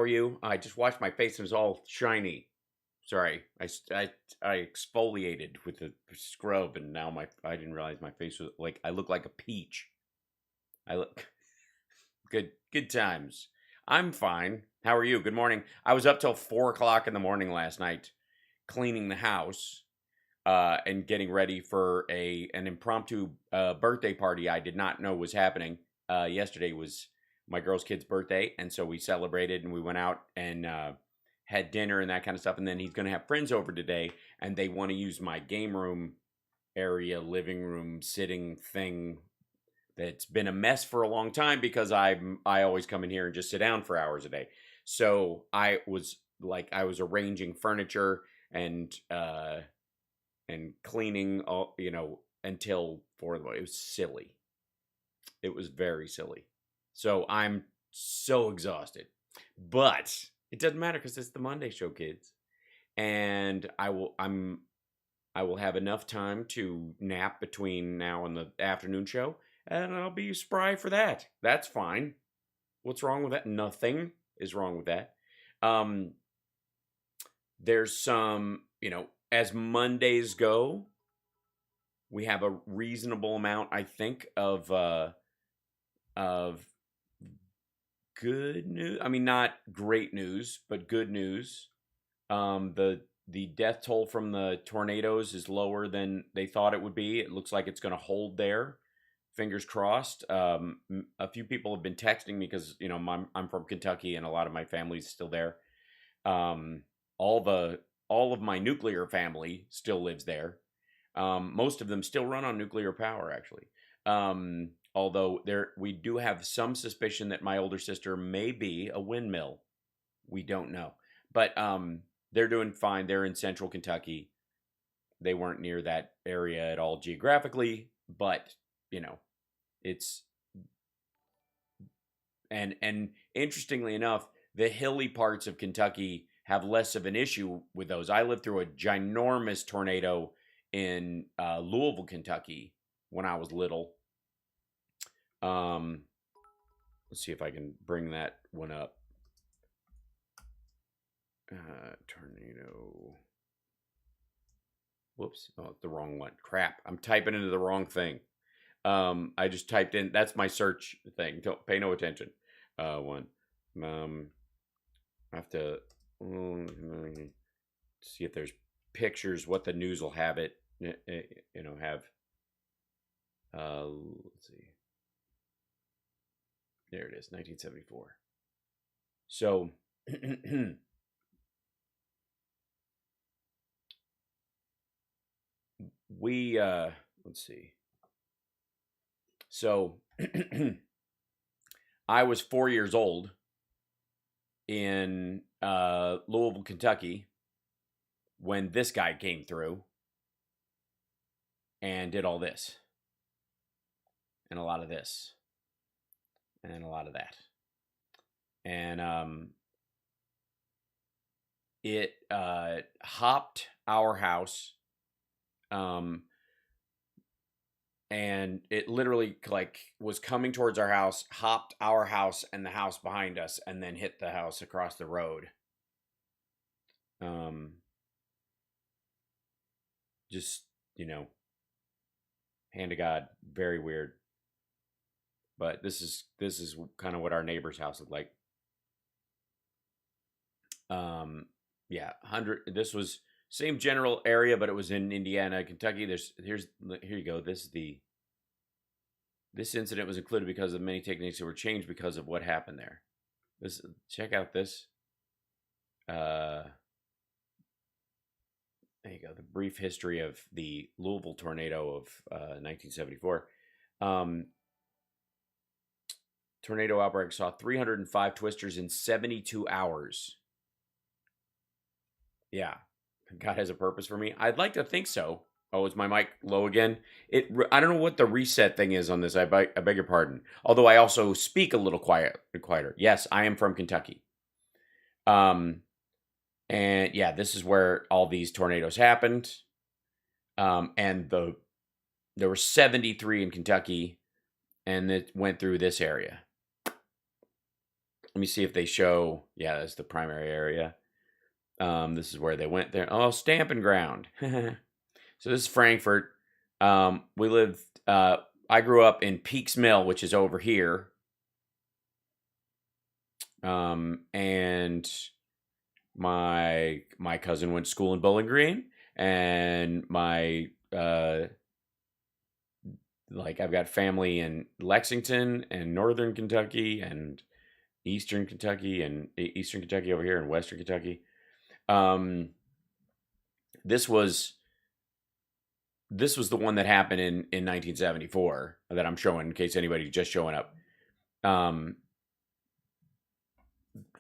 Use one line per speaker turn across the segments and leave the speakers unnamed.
How are you? I just washed my face and it's all shiny. Sorry, I exfoliated with the scrub and now I didn't realize my face was like I look like a peach. I look good times. I'm fine. How are you? Good morning. I was up till 4 o'clock in the morning last night cleaning the house and getting ready for an impromptu birthday party I did not know was happening. Yesterday was my girl's kid's birthday, and so we celebrated and we went out and had dinner and that kind of stuff. And then he's going to have friends over today, and they want to use my game room area, living room, sitting thing that's been a mess for a long time because I always come in here and just sit down for hours a day. So I was arranging furniture and cleaning all, until 4. It was silly. It was very silly. So I'm so exhausted. But it doesn't matter because it's the Monday show, kids. And I will have enough time to nap between now and the afternoon show, and I'll be spry for that. That's fine. What's wrong with that? Nothing is wrong with that. There's some, as Mondays go, we have a reasonable amount, I think, of good news. I mean, not great news, but good news. The death toll from the tornadoes is lower than they thought it would be. It looks like it's going to hold there. Fingers crossed. A few people have been texting me because I'm from Kentucky and a lot of my family's still there. All of my nuclear family still lives there. Most of them still run on nuclear power, actually. Although we do have some suspicion that my older sister may be a windmill. We don't know. But they're doing fine. They're in central Kentucky. They weren't near that area at all geographically, but it's and interestingly enough, the hilly parts of Kentucky have less of an issue with those. I lived through a ginormous tornado in Louisville, Kentucky when I was little. Let's see if I can bring that one up. Tornado. Whoops. Oh, the wrong one. Crap. I'm typing into the wrong thing. I just typed in, that's my search thing. Don't pay no attention. One. I have to see if there's pictures, what the news will have it, have. Let's see. There it is, 1974. So, let's see. So, I was 4 years old in Louisville, Kentucky, when this guy came through and did all this, and a lot of this, and a lot of that. And it hopped our house, and it literally was coming towards our house, hopped our house and the house behind us, and then hit the house across the road. Just, hand of God, very weird. But this is kind of what our neighbor's house looked like. Yeah, 100. This was same general area, but it was in Indiana, Kentucky. Here you go. This incident was included because of many techniques that were changed because of what happened there. Check out this. There you go. The brief history of the Louisville tornado of 1974. Tornado outbreak saw 305 twisters in 72 hours. Yeah, God has a purpose for me. I'd like to think so. Oh, is my mic low again? I don't know what the reset thing is on this. I beg your pardon. Although I also speak a little quieter. Yes, I am from Kentucky. And yeah, this is where all these tornadoes happened. And there were 73 in Kentucky, and it went through this area. Let me see if they show. Yeah, that's the primary area. This is where they went there. Oh, stamping ground. So this is Frankfurt. We lived. I grew up in Peaks Mill, which is over here. And my cousin went to school in Bowling Green, and my I've got family in Lexington and Northern Kentucky and Eastern Kentucky over here and Western Kentucky. This was the one that happened in 1974 that I'm showing in case anybody's just showing up.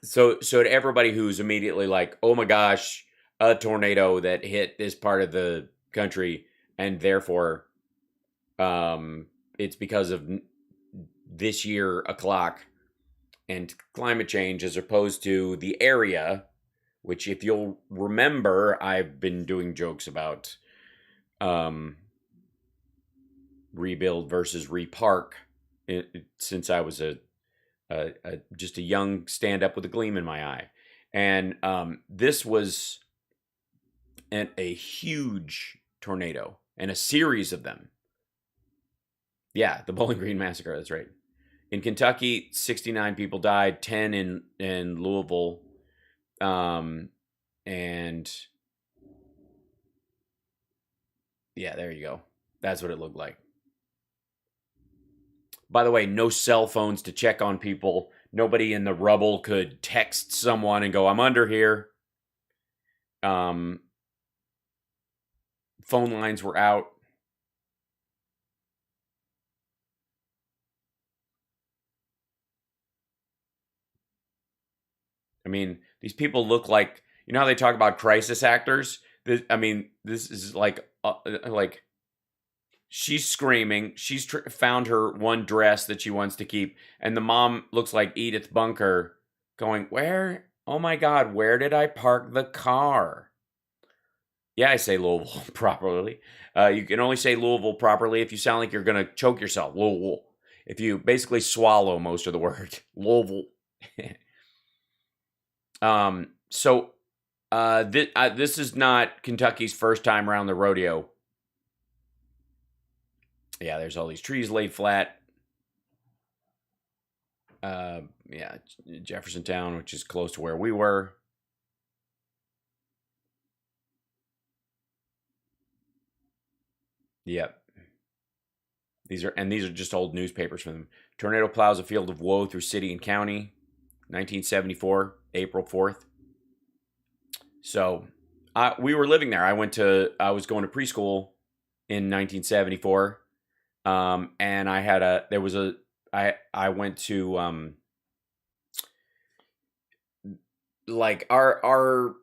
So to everybody who's immediately like, oh my gosh, a tornado that hit this part of the country, and therefore it's because of this year o'clock and climate change, as opposed to the area, which, if you'll remember, I've been doing jokes about rebuild versus repark since I was just a young stand-up with a gleam in my eye. And this was a huge tornado, and a series of them. Yeah, the Bowling Green Massacre, that's right. In Kentucky, 69 people died, 10 in Louisville. And yeah, there you go. That's what it looked like. By the way, no cell phones to check on people. Nobody in the rubble could text someone and go, I'm under here. Phone lines were out. I mean, these people look like, you know how they talk about crisis actors? This is like she's screaming. She's found her one dress that she wants to keep. And the mom looks like Edith Bunker going, where? Oh my God, where did I park the car? Yeah, I say Louisville properly. You can only say Louisville properly if you sound like you're going to choke yourself. Louisville. If you basically swallow most of the word. Louisville. This is not Kentucky's first time around the rodeo. Yeah, there's all these trees laid flat. Yeah, Jeffersontown, which is close to where we were. Yep. These are just old newspapers from them. Tornado plows a field of woe through city and county. 1974, April 4th. So, we were living there. I was going to preschool in 1974. And I went to, our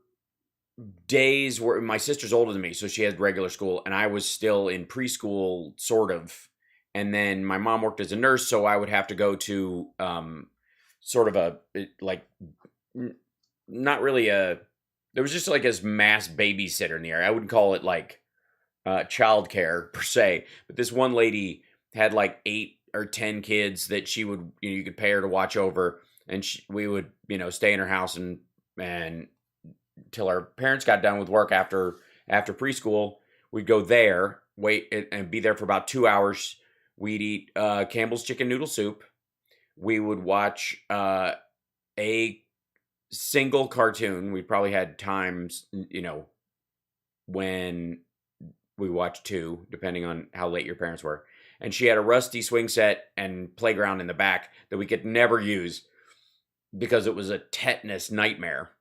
days were, my sister's older than me, so she had regular school, and I was still in preschool, sort of. And then my mom worked as a nurse, so I would have to go to, sort of not really there was just like this mass babysitter in the area. I wouldn't call it like childcare per se, but this one lady had like 8 or 10 kids that she would, you could pay her to watch over, and we would, stay in her house and till our parents got done with work after preschool. We'd go there, wait, and be there for about 2 hours. We'd eat Campbell's chicken noodle soup. We would watch a single cartoon. We probably had times, when we watched 2, depending on how late your parents were. And she had a rusty swing set and playground in the back that we could never use because it was a tetanus nightmare.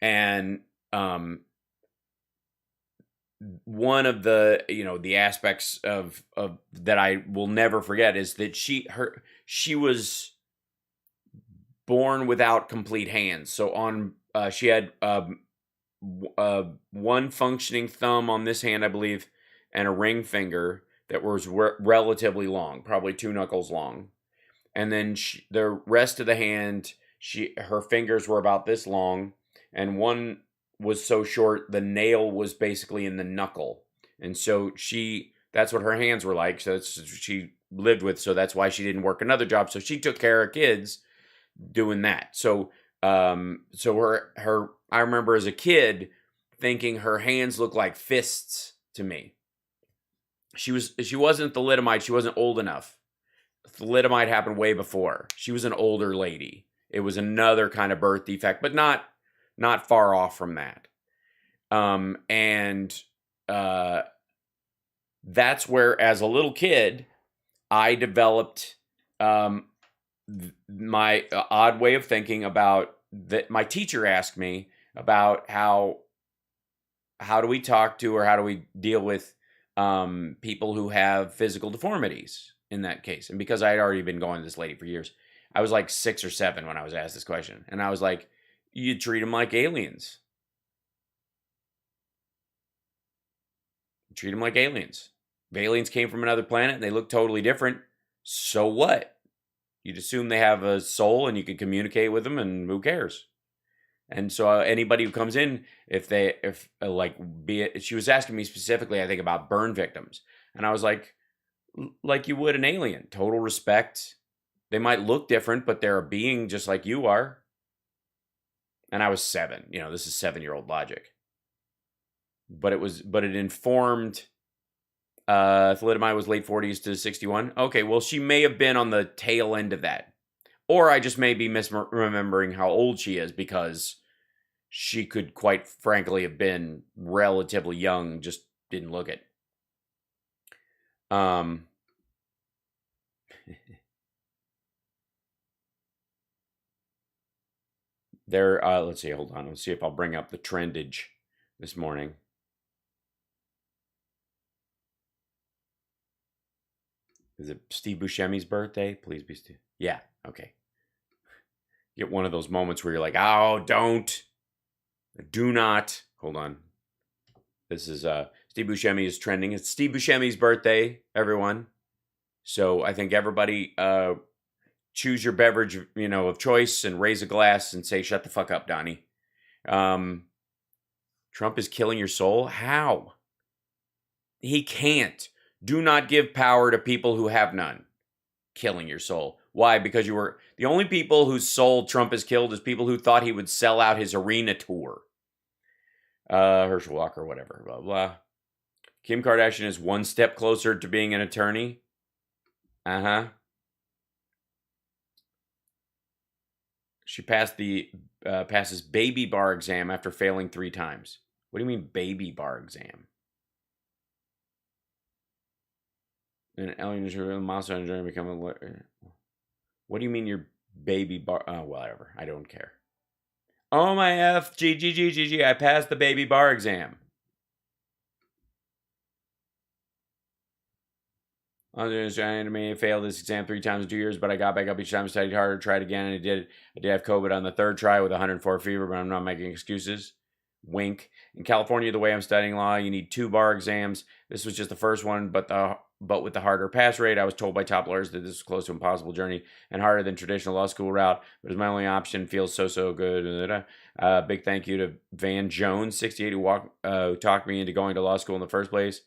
And one of the, the aspects of that I will never forget is that she was born without complete hands. So she had one functioning thumb on this hand, I believe, and a ring finger that was relatively long, probably 2 knuckles long. And then the rest of the hand, her fingers were about this long, and one was so short the nail was basically in the knuckle. And so that's what her hands were like. So that's what she lived with. So that's why she didn't work another job. So she took care of kids doing that. So her I remember as a kid thinking her hands looked like fists to me. She wasn't thalidomide, she wasn't old enough. Thalidomide happened way before. She was an older lady. It was another kind of birth defect, but not far off from that. And that's where, as a little kid, I developed my odd way of thinking about that. My teacher asked me about how do we talk to, or how do we deal with people who have physical deformities in that case. And because I had already been going to this lady for years, I was like 6 or 7 when I was asked this question. And I was like, you treat them like aliens. Treat them like aliens. If aliens came from another planet and they look totally different, so what? You'd assume they have a soul and you can communicate with them, and who cares? And so anybody who comes in, she was asking me specifically, I think, about burn victims. And I was like you would an alien. Total respect. They might look different, but they're a being just like you are. And I was 7. This is 7-year-old logic. But it informed, thalidomide was late 40s to 61. Okay, well, she may have been on the tail end of that. Or I just may be misremembering how old she is, because she could quite frankly have been relatively young, just didn't look it. Let's see, hold on. Let's see if I'll bring up the trendage this morning. Is it Steve Buscemi's birthday? Please be Steve. Yeah, okay. Get one of those moments where you're like, oh, do not. Hold on. This is Steve Buscemi is trending. It's Steve Buscemi's birthday, everyone. So I think everybody choose your beverage, of choice, and raise a glass and say, shut the fuck up, Donnie. Trump is killing your soul? How? He can't. Do not give power to people who have none. Killing your soul. Why? Because you were the only people whose soul Trump has killed is people who thought he would sell out his arena tour. Herschel Walker, whatever, blah, blah. Kim Kardashian is one step closer to being an attorney. She passes baby bar exam after failing 3 times. What do you mean baby bar exam? An alien milestone journey become a lawyer. What do you mean your baby bar? Oh, whatever. I don't care. Oh my F, G. I passed the baby bar exam. I failed this exam 3 times in 2 years, but I got back up each time, studied harder, tried again, and I did have COVID on the 3rd try with 104 fever, but I'm not making excuses. Wink. In California, the way I'm studying law, you need 2 bar exams. This was just the first one, but with the harder pass rate, I was told by top lawyers that this was close to an impossible journey and harder than traditional law school route. But it was my only option. Feels so good. Big thank you to Van Jones, 68, who talked me into going to law school in the first place.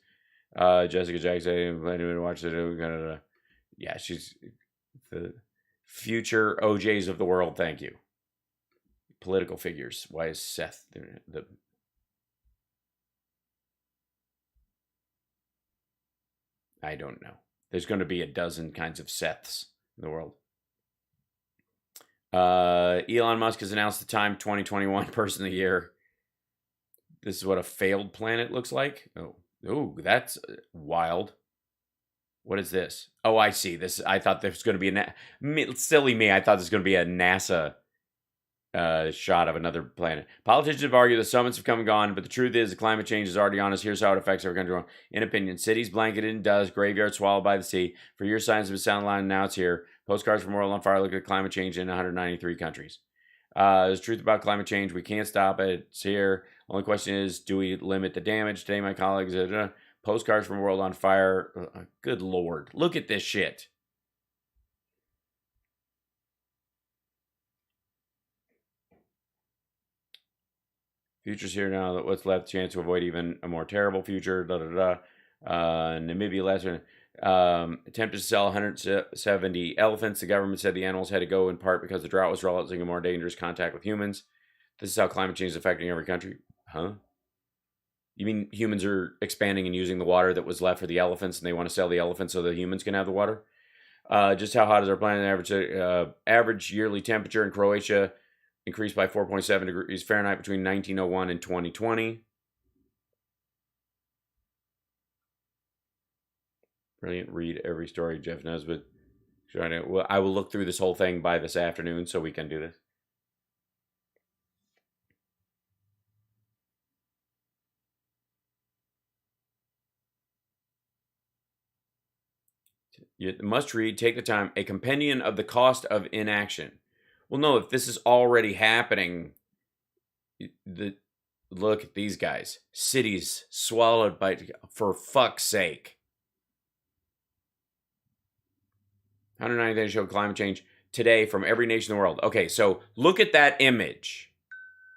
Jessica Jackson, planning to watch it. Yeah, she's the future OJs of the world. Thank you. Political figures. Why is Seth the I don't know. There's going to be a dozen kinds of Seths in the world. Elon Musk has announced the Time 2021 Person of the Year. This is what a failed planet looks like. Oh, that's wild. What is this? Oh, I see. This. I thought there was going to be silly me. I thought this was going to be a NASA shot of another planet. Politicians have argued the summits have come and gone, but the truth is the climate change is already on us. Here's how it affects our country. In opinion, cities blanketed in dust, graveyards swallowed by the sea. For years, signs have been sound line, now it's here. Postcards from World on Fire look at climate change in 193 countries. There's truth about climate change. We can't stop it. It's here. Only question is, do we limit the damage? Today, my colleagues, postcards from World on Fire. Good Lord. Look at this shit. Future's here now. What's left? Chance to avoid even a more terrible future. Namibia last one. Attempted to sell 170 elephants. The government said the animals had to go in part because the drought was resulting in more dangerous contact with humans. This is how climate change is affecting every country. Huh? You mean humans are expanding and using the water that was left for the elephants, and they want to sell the elephants so the humans can have the water? Just how hot is our planet? Average yearly temperature in Croatia increased by 4.7 degrees Fahrenheit between 1901 and 2020. Brilliant. Read every story, Jeff Nesbitt. Well, I will look through this whole thing by this afternoon so we can do this. You must read, take the time, a compendium of the cost of inaction. Well, no, if this is already happening, look at these guys. Cities swallowed by, for fuck's sake. 190 days show climate change today from every nation in the world. Okay, so look at that image.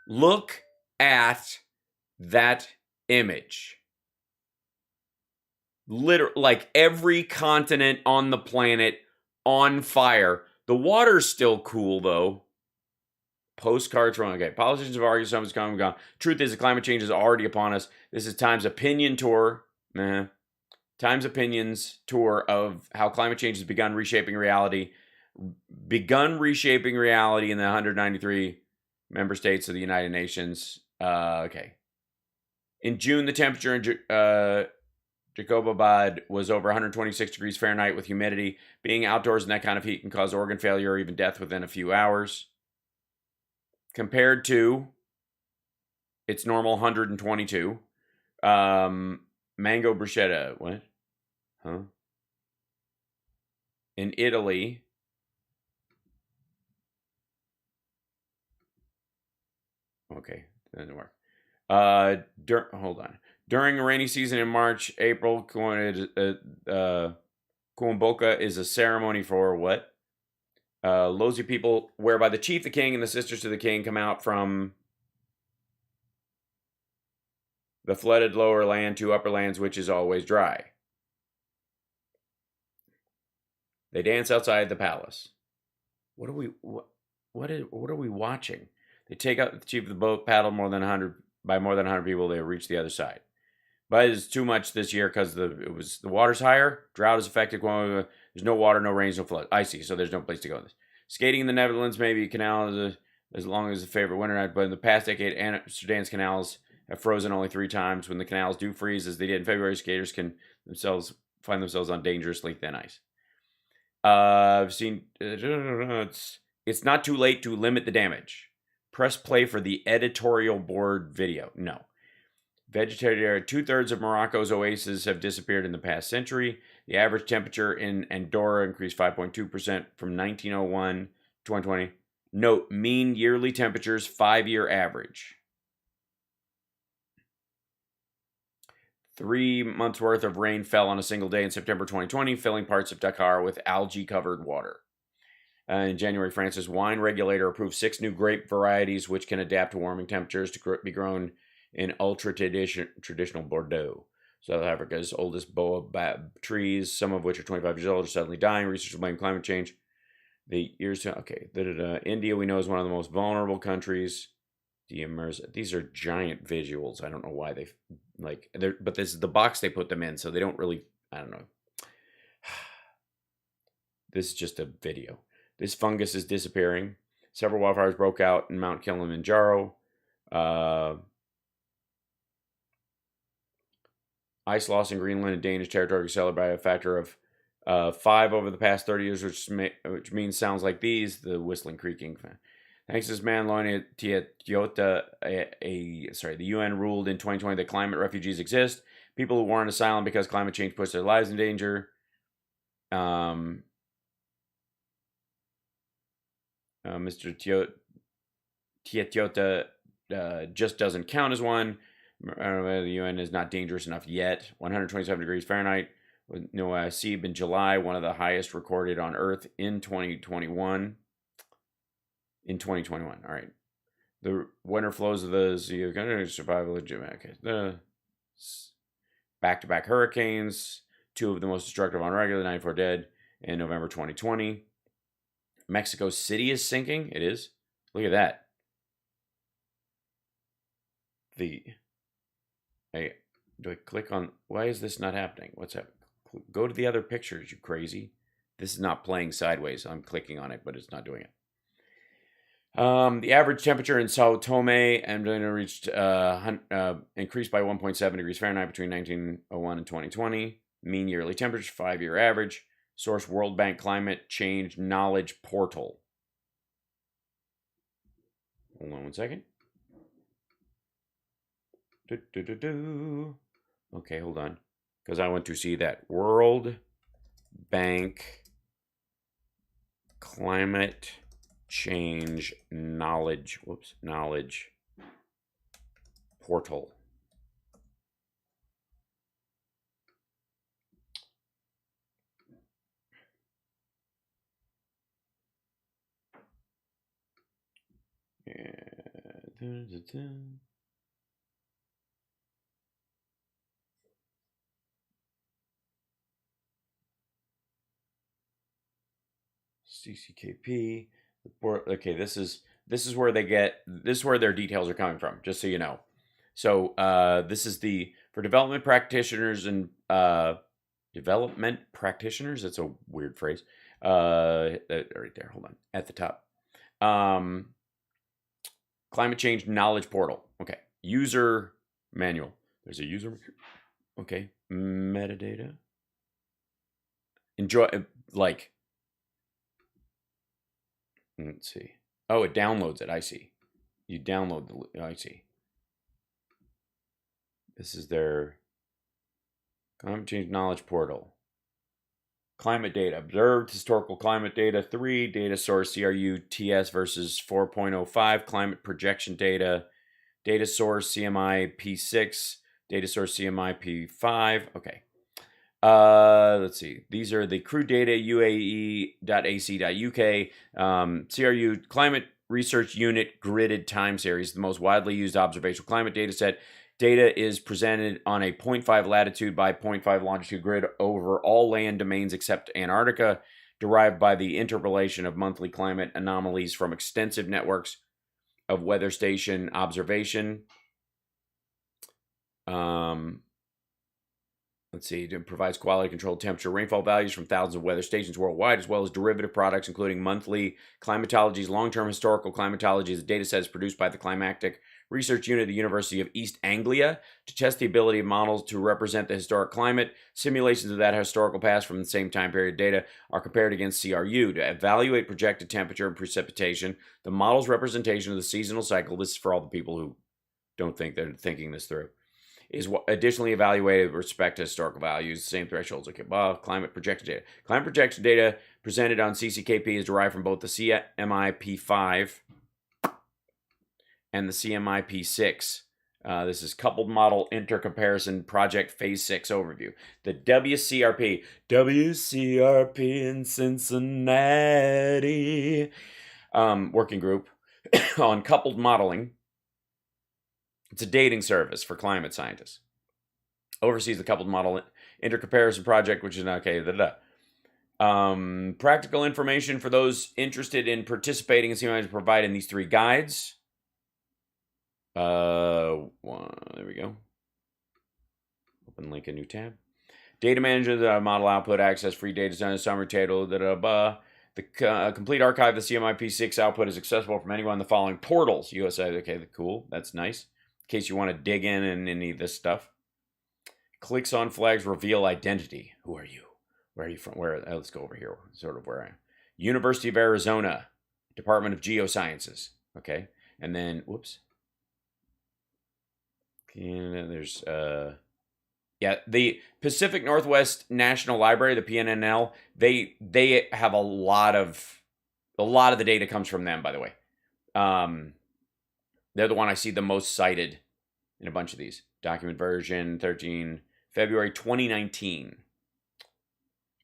Look at that image. Literally, like every continent on the planet on fire. The water's still cool, though. Postcards from, okay, politicians have argued something's come and gone. Truth is, the climate change is already upon us. This is Time's opinion tour. Time's opinions tour of how climate change has begun reshaping reality. Begun reshaping reality in the 193 member states of the United Nations. Okay. In June, the temperature in Jacobabad was over 126 degrees Fahrenheit with humidity. Being outdoors in that kind of heat can cause organ failure or even death within a few hours. Compared to its normal 122. Mango bruschetta. What? Huh? In Italy. Okay, that didn't work. Hold on. During a rainy season in March, April, Kuomboka is a ceremony for what? Lozi people, whereby the chief, the king, and the sisters to the king come out from the flooded lower land to upper lands, which is always dry. They dance outside the palace. What are we watching? They take out the chief of the boat, paddle more than 100 people. They reach the other side. But it's too much this year because the water's higher. Drought has affected. There's no water, no rains, no flood. I see. So there's no place to go. Skating in the Netherlands, maybe a canal as long as a favorite winter night. But in the past decade, Amsterdam's canals have frozen only 3 times. When the canals do freeze, as they did in February, skaters can find themselves on dangerously thin ice. I've seen. It's not too late to limit the damage. Press play for the editorial board video. No. Vegetarian, 2/3 of Morocco's oases have disappeared in the past century. The average temperature in Andorra increased 5.2% from 1901 to 2020. Note, mean yearly temperatures, 5-year average. 3 months worth of rain fell on a single day in September 2020, filling parts of Dakar with algae-covered water. In January, France's wine regulator approved 6 new grape varieties which can adapt to warming temperatures to be grown in ultra-traditional Bordeaux. South Africa's oldest baobab trees, some of which are 25 years old, are suddenly dying. Researchers blame climate change. India, we know, is one of the most vulnerable countries. These are giant visuals. I don't know why but this is the box they put them in, so they don't really, I don't know. This is just a video. This fungus is disappearing. Several wildfires broke out in Mount Kilimanjaro. Ice loss in Greenland and Danish territory accelerated by a factor of 5 over the past 30 years, which means sounds like these, the whistling, creaking. Thanks to this man, Loine Tiota, the UN ruled in 2020 that climate refugees exist. People who warrant asylum because climate change puts their lives in danger. Mr. Tiota just doesn't count as one. The UN is not dangerous enough yet. 127 degrees Fahrenheit with no Sib in July, one of the highest recorded on Earth in 2021. All right. The winter flows of the survival of okay. The back-to-back hurricanes, two of the most destructive on record, 94 dead in November 2020. Mexico City is sinking. It is. Look at that. Hey, do I click on... Why is this not happening? What's up? Go to the other pictures, you crazy. This is not playing sideways. I'm clicking on it, but it's not doing it. The average temperature in Sao Tome and reached increased by 1.7 degrees Fahrenheit between 1901 and 2020. Mean yearly temperature, 5-year average. Source: World Bank Climate Change Knowledge Portal. Hold on one second. Okay, hold on. Because I want to see that World Bank Climate Change Knowledge Portal. CCKP. Okay, this is where their details are coming from, just so you know. So this is for development practitioners and development practitioners. That's a weird phrase. Right there. Hold on. At the top. Climate Change Knowledge Portal. Okay. User manual. There's a user. Okay. Metadata. Enjoy, like, let's see. Oh, it downloads it. I see. You download the, I see. This is their Climate Change Knowledge Portal. Climate data. Observed historical climate data 3. Data source CRU TS versus 4.05. Climate projection data. Data source CMI P6. Data source CMI P5. Okay. Let's see. These are the crude data, uae.ac.uk. CRU Climate Research Unit gridded time series, the most widely used observational climate data set. Data is presented on a 0.5 latitude by 0.5 longitude grid over all land domains except Antarctica, derived by the interpolation of monthly climate anomalies from extensive networks of weather station observation. Let's see, it provides quality controlled temperature rainfall values from thousands of weather stations worldwide, as well as derivative products, including monthly climatologies, long-term historical climatologies. The data set is produced by the Climatic Research Unit of the University of East Anglia to test the ability of models to represent the historic climate. Simulations of that historical past from the same time period data are compared against CRU to evaluate projected temperature and precipitation. The model's representation of the seasonal cycle, this is for all the people who don't think they're thinking this through, is additionally evaluated with respect to historical values, same thresholds. Okay, climate projection data. Climate projection data presented on CCKP is derived from both the CMI P5 and the CMI P6. This is Coupled Model Intercomparison Project Phase 6 Overview. The WCRP in Cincinnati working group on coupled modeling. It's a dating service for climate scientists. Oversees the Coupled Model Intercomparison Project, which is okay. Practical information for those interested in participating and seeing provide in these 3 guides. There we go. Open link, a new tab. Data manager, model output, access, free data center, summary table. The complete archive of the CMI P6 output is accessible from anyone in the following portals. USA, okay, cool. That's nice. In case you want to dig in any of this stuff. Clicks on flags reveal identity. Who are you? Where are you from? Let's go over here. Sort of where I am. University of Arizona, Department of Geosciences. Okay. And then, whoops. And there's, the Pacific Northwest National Library, the PNNL, they have a lot of the data comes from them, by the way. They're the one I see the most cited in a bunch of these. Document version 13, February 2019.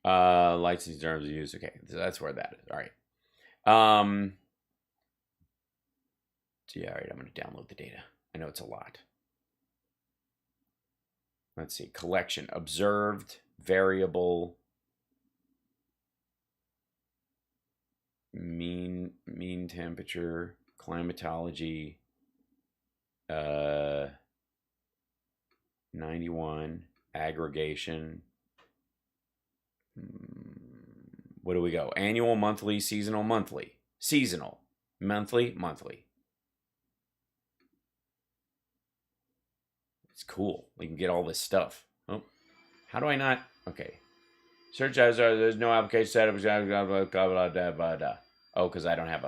License terms of use. Okay, so that's where that is. All right. So yeah, all right, I'm going to download the data. I know it's a lot. Let's see. Collection. Observed variable mean temperature, climatology, 91, aggregation. What do we go? Annual, monthly, seasonal, monthly. Seasonal. Monthly, monthly. It's cool. We can get all this stuff. Oh, how do I not? Okay. Search as there's no application setup. Oh, because I don't have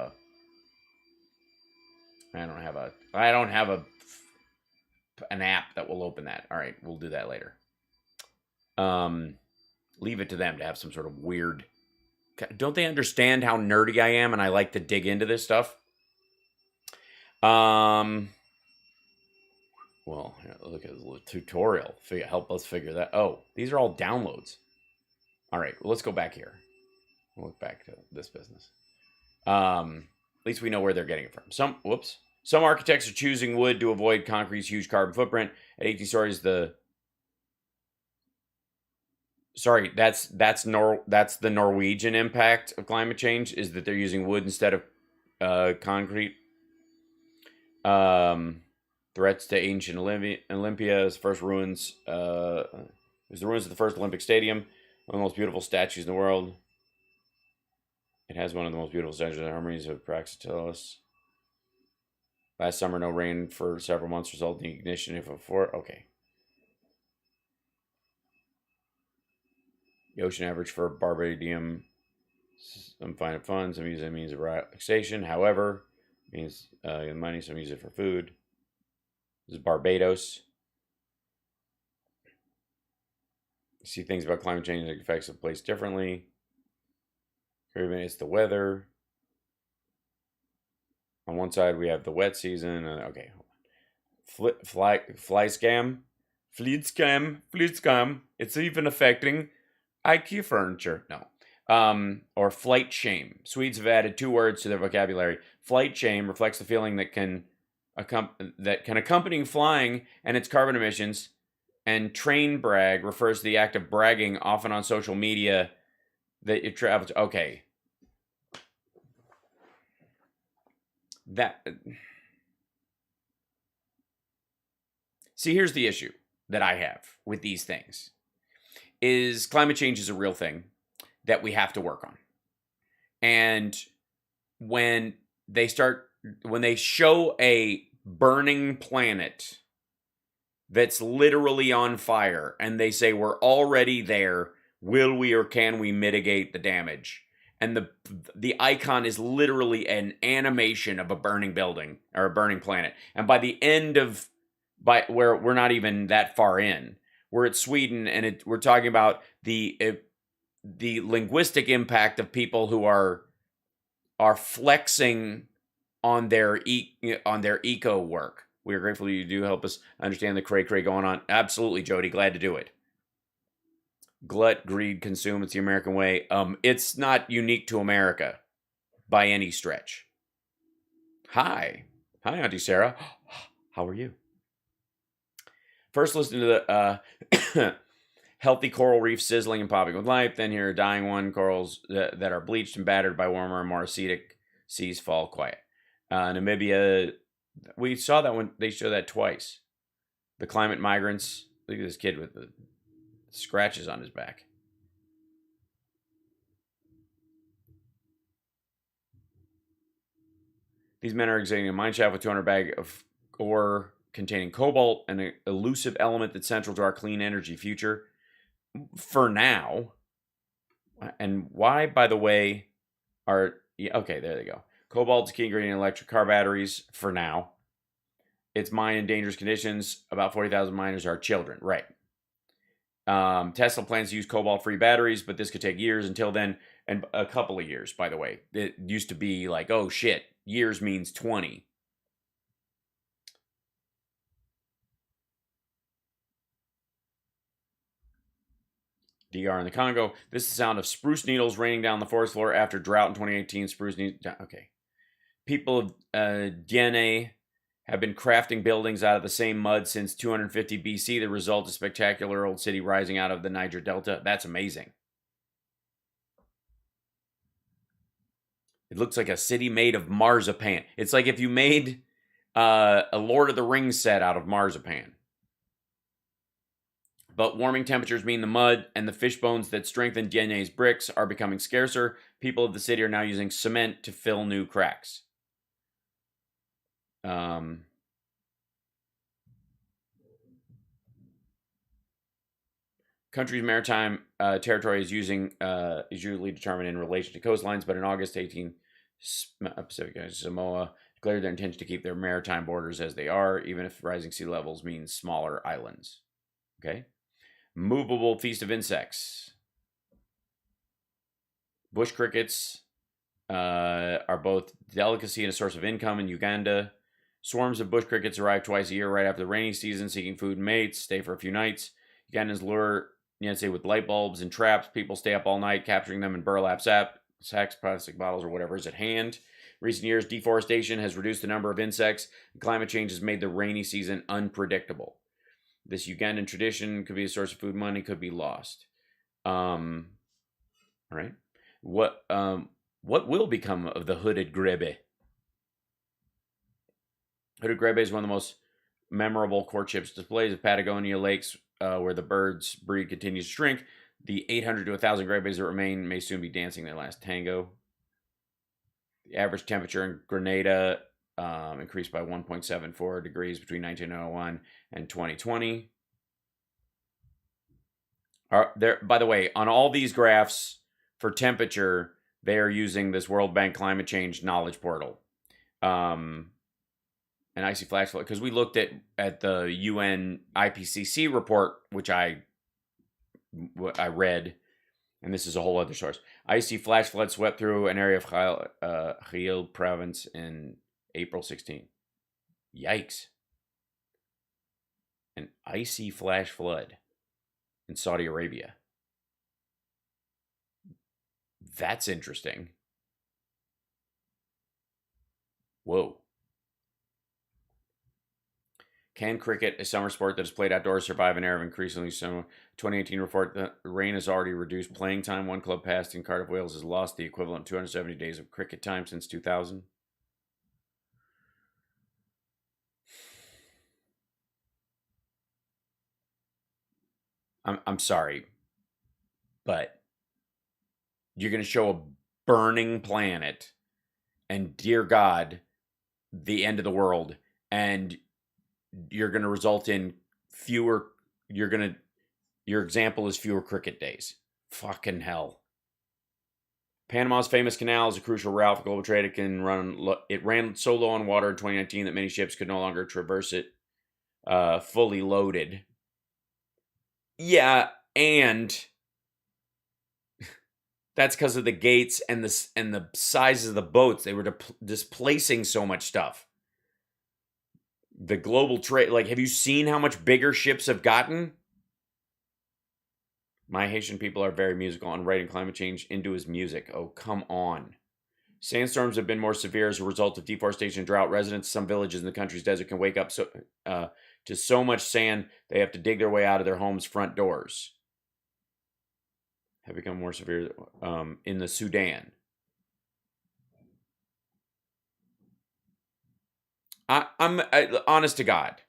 an app that will open that. All right, we'll do that later. Leave it to them to have some sort of weird. Don't they understand how nerdy I am and I like to dig into this stuff? Well, look at this little tutorial. Help us figure that. Oh, these are all downloads. All right, well, let's go back here. We'll look back to this business. At least we know where they're getting it from. Some architects are choosing wood to avoid concrete's huge carbon footprint. At 18 stories, that's the Norwegian impact of climate change, is that they're using wood instead of concrete. Threats to ancient Olympia is first ruins. There's the ruins of the first Olympic Stadium, one of the most beautiful statues in the world. It has one of the most beautiful statues and harmonies of Praxiteles. Last summer, no rain for several months, resulting in ignition of a fort. Okay. The ocean average for barbadium, some find it fun, some use it means of relaxation. However, means money, some use it for food. This is Barbados. You see things about climate change that affects the place differently. Caribbean, it's the weather. On one side, we have the wet season. Okay. Fleet scam. It's even affecting IKEA furniture. No. Or flight shame. Swedes have added 2 words to their vocabulary. Flight shame reflects the feeling that can accompany flying and its carbon emissions. And train brag refers to the act of bragging, often on social media, that you travel to. Okay. See, here's the issue that I have with these things. Is climate change is a real thing that we have to work on. And when they show a burning planet that's literally on fire and they say we're already there, will we or can we mitigate the damage? And the icon is literally an animation of a burning building or a burning planet. And by the end of where we're not even that far in, we're at Sweden, and we're talking about the linguistic impact of people who are flexing on their eco work. We are grateful you do help us understand the cray going on. Absolutely, Jody, glad to do it. Glut, greed, consume. It's the American way. It's not unique to America by any stretch. Hi, Auntie Sarah. How are you? First, listen to the healthy coral reef sizzling and popping with life. Then here, a dying one. Corals that are bleached and battered by warmer and more acidic seas fall quiet. Namibia, we saw that one. They show that twice. The climate migrants. Look at this kid with the scratches on his back. These men are exiting a mine shaft with 200 bags of ore containing cobalt, an elusive element that's central to our clean energy future. For now. And why, by the way, okay, there they go. Cobalt is key ingredient in electric car batteries for now. It's mined in dangerous conditions. About 40,000 miners are children. Right. Tesla plans to use cobalt-free batteries, but this could take years until then, and a couple of years, by the way. It used to be like, oh shit, years means 20. DR in the Congo. This is the sound of spruce needles raining down the forest floor after drought in 2018. Spruce needles. Okay. People of DNA have been crafting buildings out of the same mud since 250 BC. The result is a spectacular old city rising out of the Niger Delta. That's amazing. It looks like a city made of marzipan. It's like if you made a Lord of the Rings set out of marzipan. But warming temperatures mean the mud and the fish bones that strengthen DNA's bricks are becoming scarcer. People of the city are now using cement to fill new cracks. Country's maritime territory is usually determined in relation to coastlines, but in August 18, Pacific Samoa declared their intention to keep their maritime borders as they are, even if rising sea levels means smaller islands. Okay. Movable feast of insects. Bush crickets are both delicacy and a source of income in Uganda. Swarms of bush crickets arrive twice a year right after the rainy season, seeking food and mates, stay for a few nights. Ugandans lure with light bulbs and traps. People stay up all night, capturing them in burlap sacks, plastic bottles, or whatever is at hand. Recent years, deforestation has reduced the number of insects. Climate change has made the rainy season unpredictable. This Ugandan tradition could be a source of food, money could be lost. All right. What will become of the hooded grebe? Hooded grebe is one of the most memorable courtship displays of Patagonia lakes, where the birds' breed continues to shrink. The 800 to 1,000 grebes that remain may soon be dancing their last tango. The average temperature in Grenada increased by 1.74 degrees between 1901 and 2020. By the way, on all these graphs for temperature, they are using this World Bank climate change knowledge portal. An icy flash flood, because we looked at the UN IPCC report, which I read, and this is a whole other source. Icy flash flood swept through an area of Khail province in April 16. Yikes. An icy flash flood in Saudi Arabia. That's interesting. Whoa. Can cricket, a summer sport that is played outdoors, survive an era of increasingly summer? 2018 report that rain has already reduced playing time. One club passed in Cardiff, Wales has lost the equivalent of 270 days of cricket time since 2000. I'm sorry, but you're going to show a burning planet and, dear God, the end of the world, and you're going to result in fewer, your example is fewer cricket days. Fucking hell. Panama's famous canal is a crucial route for global trade. It ran so low on water in 2019 that many ships could no longer traverse it fully loaded. Yeah, and that's because of the gates and the sizes of the boats. They were displacing so much stuff. The global trade, have you seen how much bigger ships have gotten? My Haitian people are very musical, and writing climate change into his music. Oh, come on. Sandstorms have been more severe as a result of deforestation and drought. Residents of some villages in the country's desert can wake up to so much sand they have to dig their way out of their homes' front doors. Have become more severe in the Sudan. I'm honest to God.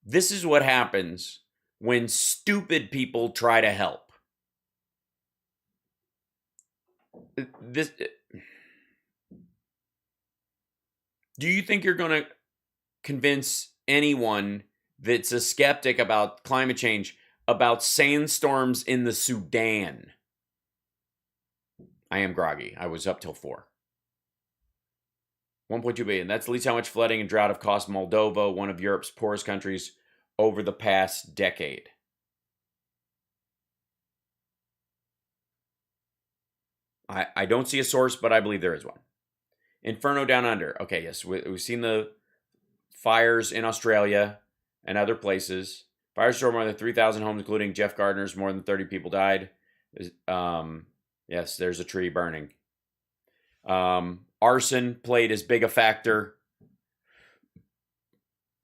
This is what happens when stupid people try to help. Do you think you're going to convince anyone that's a skeptic about climate change about sandstorms in the Sudan? I am groggy. I was up till 4. 1.2 billion. That's at least how much flooding and drought have cost Moldova, one of Europe's poorest countries, over the past decade. I don't see a source, but I believe there is one. Inferno Down Under. Okay, yes, we've seen the fires in Australia and other places. Fires destroyed more than 3,000 homes, including Jeff Gardner's. More than 30 people died. Yes, there's a tree burning. arson played as big a factor,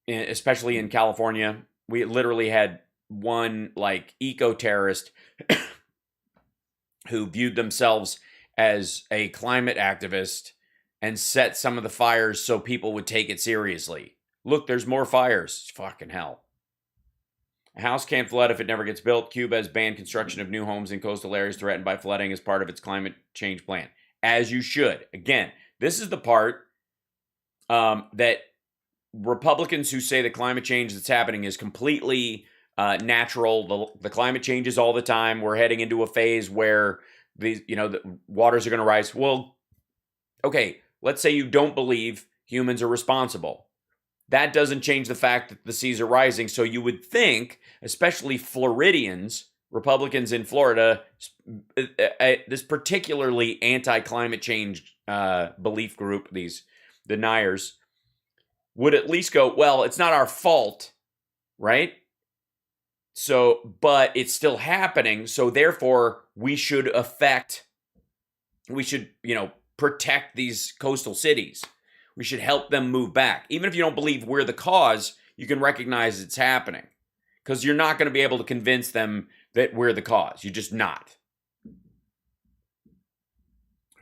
especially in California. We literally had one like eco-terrorist who viewed themselves as a climate activist and set some of the fires so people would take it seriously. Look, there's more fires. Fucking hell. A house can't flood if it never gets built. Cuba has banned construction of new homes in coastal areas threatened by flooding as part of its climate change plan. As you should. Again, this is the part that Republicans who say the climate change that's happening is completely natural. The climate changes all the time. We're heading into a phase where the waters are going to rise. Well, okay, let's say you don't believe humans are responsible. That doesn't change the fact that the seas are rising. So you would think, especially Floridians, Republicans in Florida, this particularly anti-climate change belief group, these deniers, would at least go, well, it's not our fault, right? So, but it's still happening. So therefore, we should protect these coastal cities. We should help them move back. Even if you don't believe we're the cause, you can recognize it's happening. Because you're not going to be able to convince them that we're the cause. You're just not. Who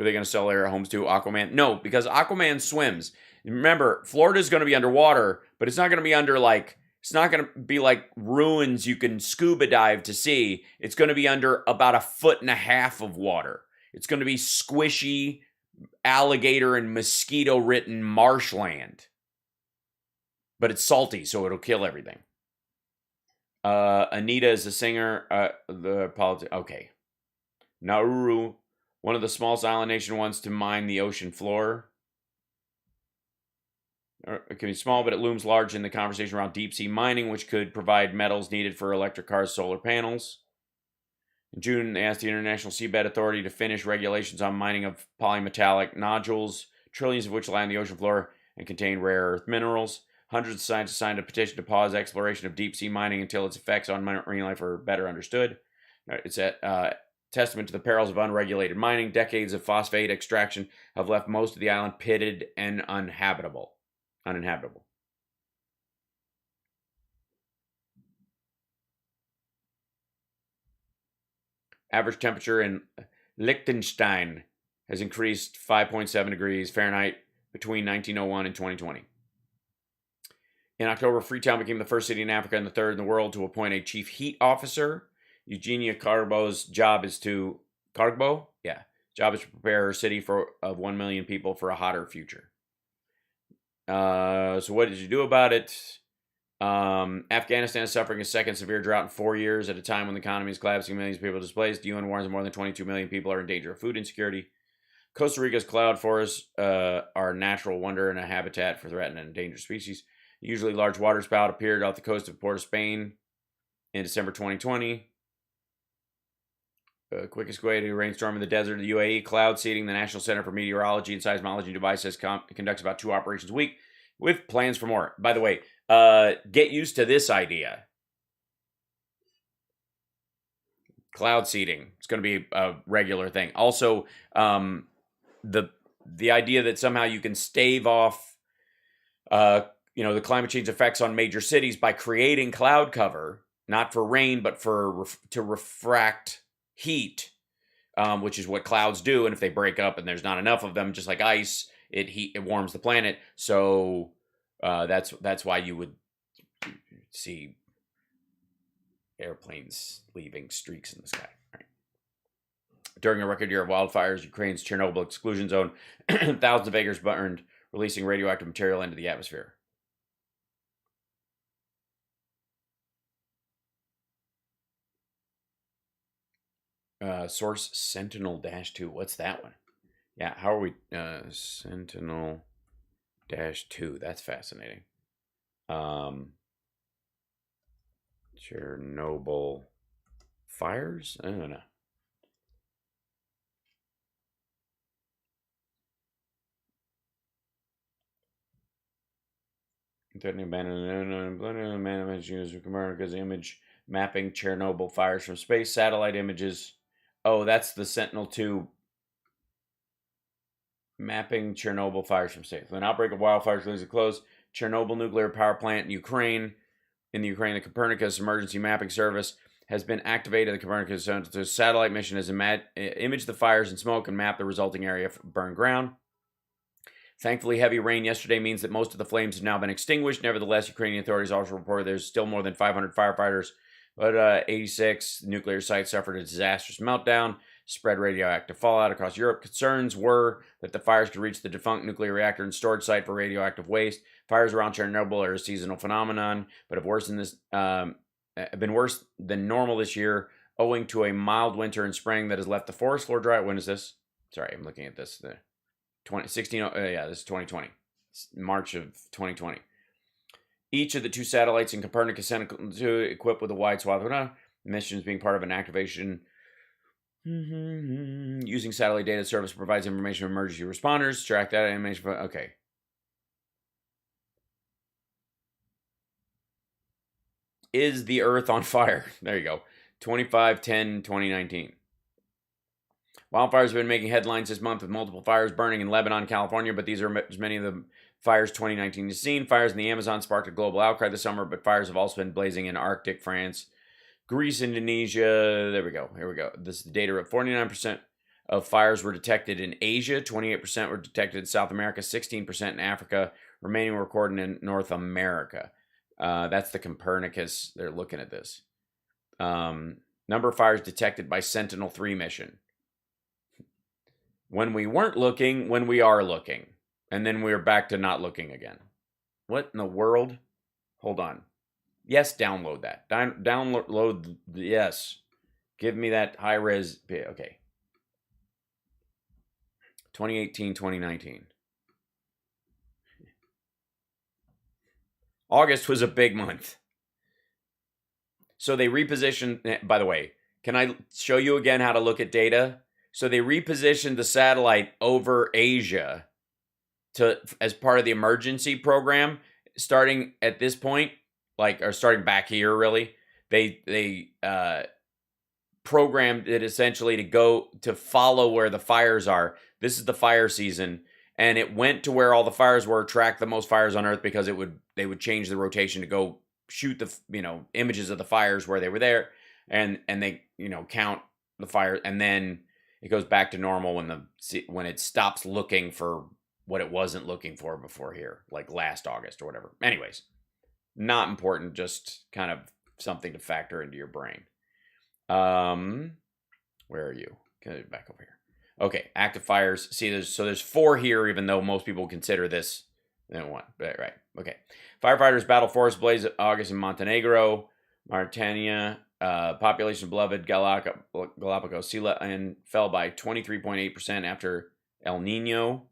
are they going to sell their homes to? Aquaman? No, because Aquaman swims. Remember, Florida's going to be underwater, but it's not going to be it's not going to be like ruins you can scuba dive to see. It's going to be under about 1.5 feet of water. It's going to be squishy, alligator and mosquito-ridden marshland. But it's salty, so it'll kill everything. Anita is a singer. Okay. Nauru, one of the smallest island nation, wants to mine the ocean floor. It can be small, but it looms large in the conversation around deep-sea mining, which could provide metals needed for electric cars, solar panels. In June, they asked the International Seabed Authority to finish regulations on mining of polymetallic nodules, trillions of which lie on the ocean floor and contain rare earth minerals. Hundreds of scientists signed a petition to pause exploration of deep-sea mining until its effects on marine life are better understood. It's a testament to the perils of unregulated mining. Decades of phosphate extraction have left most of the island pitted and uninhabitable. Average temperature in Liechtenstein has increased 5.7 degrees Fahrenheit between 1901 and 2020. In October, Freetown became the first city in Africa and the third in the world to appoint a chief heat officer. Eugenia Carbo's job is to prepare her city of 1 million people for a hotter future. So what did you do about it? Afghanistan is suffering a second severe drought in 4 years at a time when the economy is collapsing, millions of people displaced. The UN warns more than 22 million people are in danger of food insecurity. Costa Rica's cloud forests are a natural wonder and a habitat for threatened and endangered species. Usually large waterspout appeared off the coast of Port of Spain in December 2020. Quickest way to rainstorm in the desert of the UAE. Cloud seeding. The National Center for Meteorology and Seismology in Dubai says conducts about 2 operations a week with plans for more. By the way, get used to this idea. Cloud seeding. It's going to be a regular thing. Also, the idea that somehow you can stave off, the climate change effects on major cities by creating cloud cover, not for rain, but to refract heat, which is what clouds do. And if they break up and there's not enough of them, just like ice, it warms the planet. So that's why you would see airplanes leaving streaks in the sky. Right. During a record year of wildfires, Ukraine's Chernobyl exclusion zone, thousands of acres burned, releasing radioactive material into the atmosphere. Source Sentinel-2. What's that one? Yeah, how are we? Sentinel-2. That's fascinating. Chernobyl fires? I don't know. America's image mapping Chernobyl fires from space. Satellite images. Oh, that's the Sentinel-2. Mapping Chernobyl fires from space. An outbreak of wildfires leads to close Chernobyl nuclear power plant in Ukraine. In the Ukraine, the Copernicus Emergency Mapping Service has been activated. The Copernicus satellite mission has imaged the fires and smoke and mapped the resulting area of burned ground. Thankfully, heavy rain yesterday means that most of the flames have now been extinguished. Nevertheless, Ukrainian authorities also report there's still more than 500 firefighters, but 86 nuclear sites suffered a disastrous meltdown, spread radioactive fallout across Europe. Concerns were that the fires could reach the defunct nuclear reactor and storage site for radioactive waste. Fires around Chernobyl are a seasonal phenomenon, but have been worse than normal this year, owing to a mild winter and spring that has left the forest floor dry. When is this? Sorry, I'm looking at this. This is 2020. March of 2020. Each of the two satellites in Copernicus equipped with a wide swath of missions being part of an activation using satellite data service provides information of emergency responders. Track that information. Okay. Is the Earth on fire? There you go. 25/10/2019. Wildfires have been making headlines this month with multiple fires burning in Lebanon, California, but these are as many of the fires 2019 has seen. Fires in the Amazon sparked a global outcry this summer, but fires have also been blazing in Arctic, France, Greece, Indonesia. There we go. Here we go. This is the data. 49% of fires were detected in Asia, 28% were detected in South America, 16% in Africa, remaining were recorded in North America. That's the Copernicus. They're looking at this. Number of fires detected by Sentinel-3 mission. When we weren't looking, when we are looking. And then we're back to not looking again. What in the world? Hold on. Yes, download that. Download, yes. Give me that high-res. Okay. 2018, 2019. August was a big month. So they repositioned, by the way, can I show you again how to look at data? So they repositioned the satellite over Asia as part of the emergency program. Starting at this point, or starting back here, really, they programmed it essentially to follow where the fires are. This is the fire season, and it went to where all the fires were, tracked the most fires on Earth because they would change the rotation to go shoot the images of the fires where they were there, and they count the fire, and then it goes back to normal when it stops looking for what it wasn't looking for before here, like last August or whatever. Anyways, not important, just kind of something to factor into your brain. Where are you? Get it back over here. Okay, active fires. See, there's 4 here, even though most people consider this one. Right. Okay. Firefighters battle forest blaze August in Montenegro, Mauritania. Population of beloved Galapagos sea level fell by 23.8% after El Nino.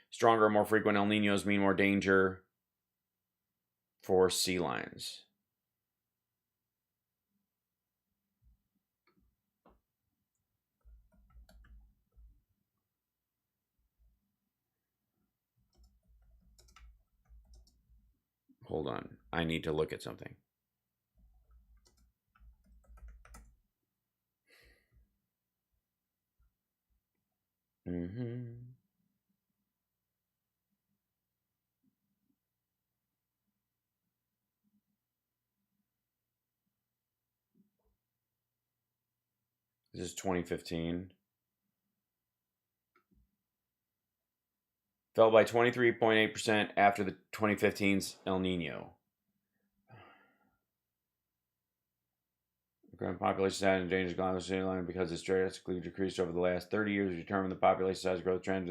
Stronger, more frequent El Ninos mean more danger for sea lions. Hold on. I need to look at something. This is 2015. Fell by 23.8% after the 2015's El Nino. Growing population size and dangerous climate change line because it's drastically decreased over the last 30 years. Determine the population size growth trend.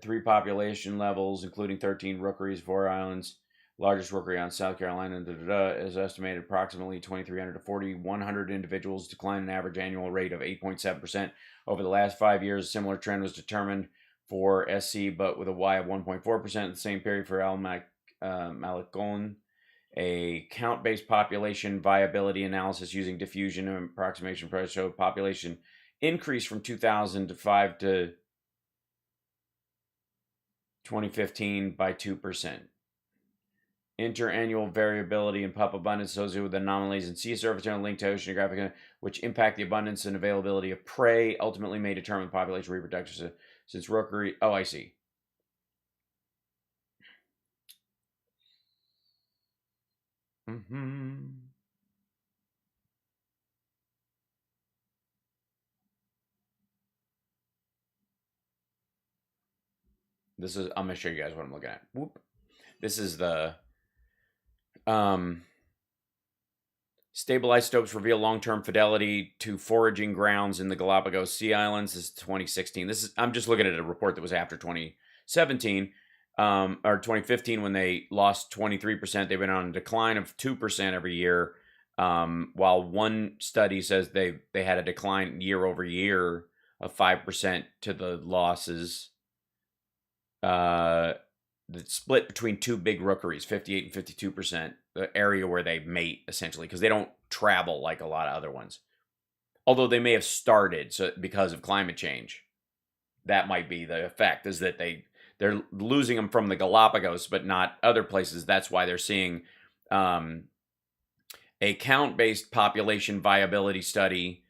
3 population levels, including 13 rookeries, 4 islands. Largest rookery on South Carolina is estimated approximately 2,300 to 4,100 individuals, decline an average annual rate of 8.7% over the last 5 years. A similar trend was determined for SC, but with a Y of 1.4% in the same period for Malacon. A count-based population viability analysis using diffusion and approximation approach showed population increase from 2005 to 2015 by 2%. Interannual variability in pup abundance associated with anomalies in sea surface and linked to oceanographic, which impact the abundance and availability of prey, ultimately may determine population reproduction Since rookery... Oh, I see. This is... I'm going to show you guys what I'm looking at. Whoop. This is the... Stable isotopes reveal long-term fidelity to foraging grounds in the Galapagos Sea Islands. This is 2016. This is... I'm just looking at a report that was after 2017. Or 2015 when they lost 23%. They've been on a decline of 2% every year. While one study says they had a decline year over year of 5% to the losses. The split between two big rookeries, 58 and 52%, the area where they mate, essentially, because they don't travel like a lot of other ones. Although they may have started because of climate change. That might be the effect, is that they're losing them from the Galapagos, but not other places. That's why they're seeing a count-based population viability study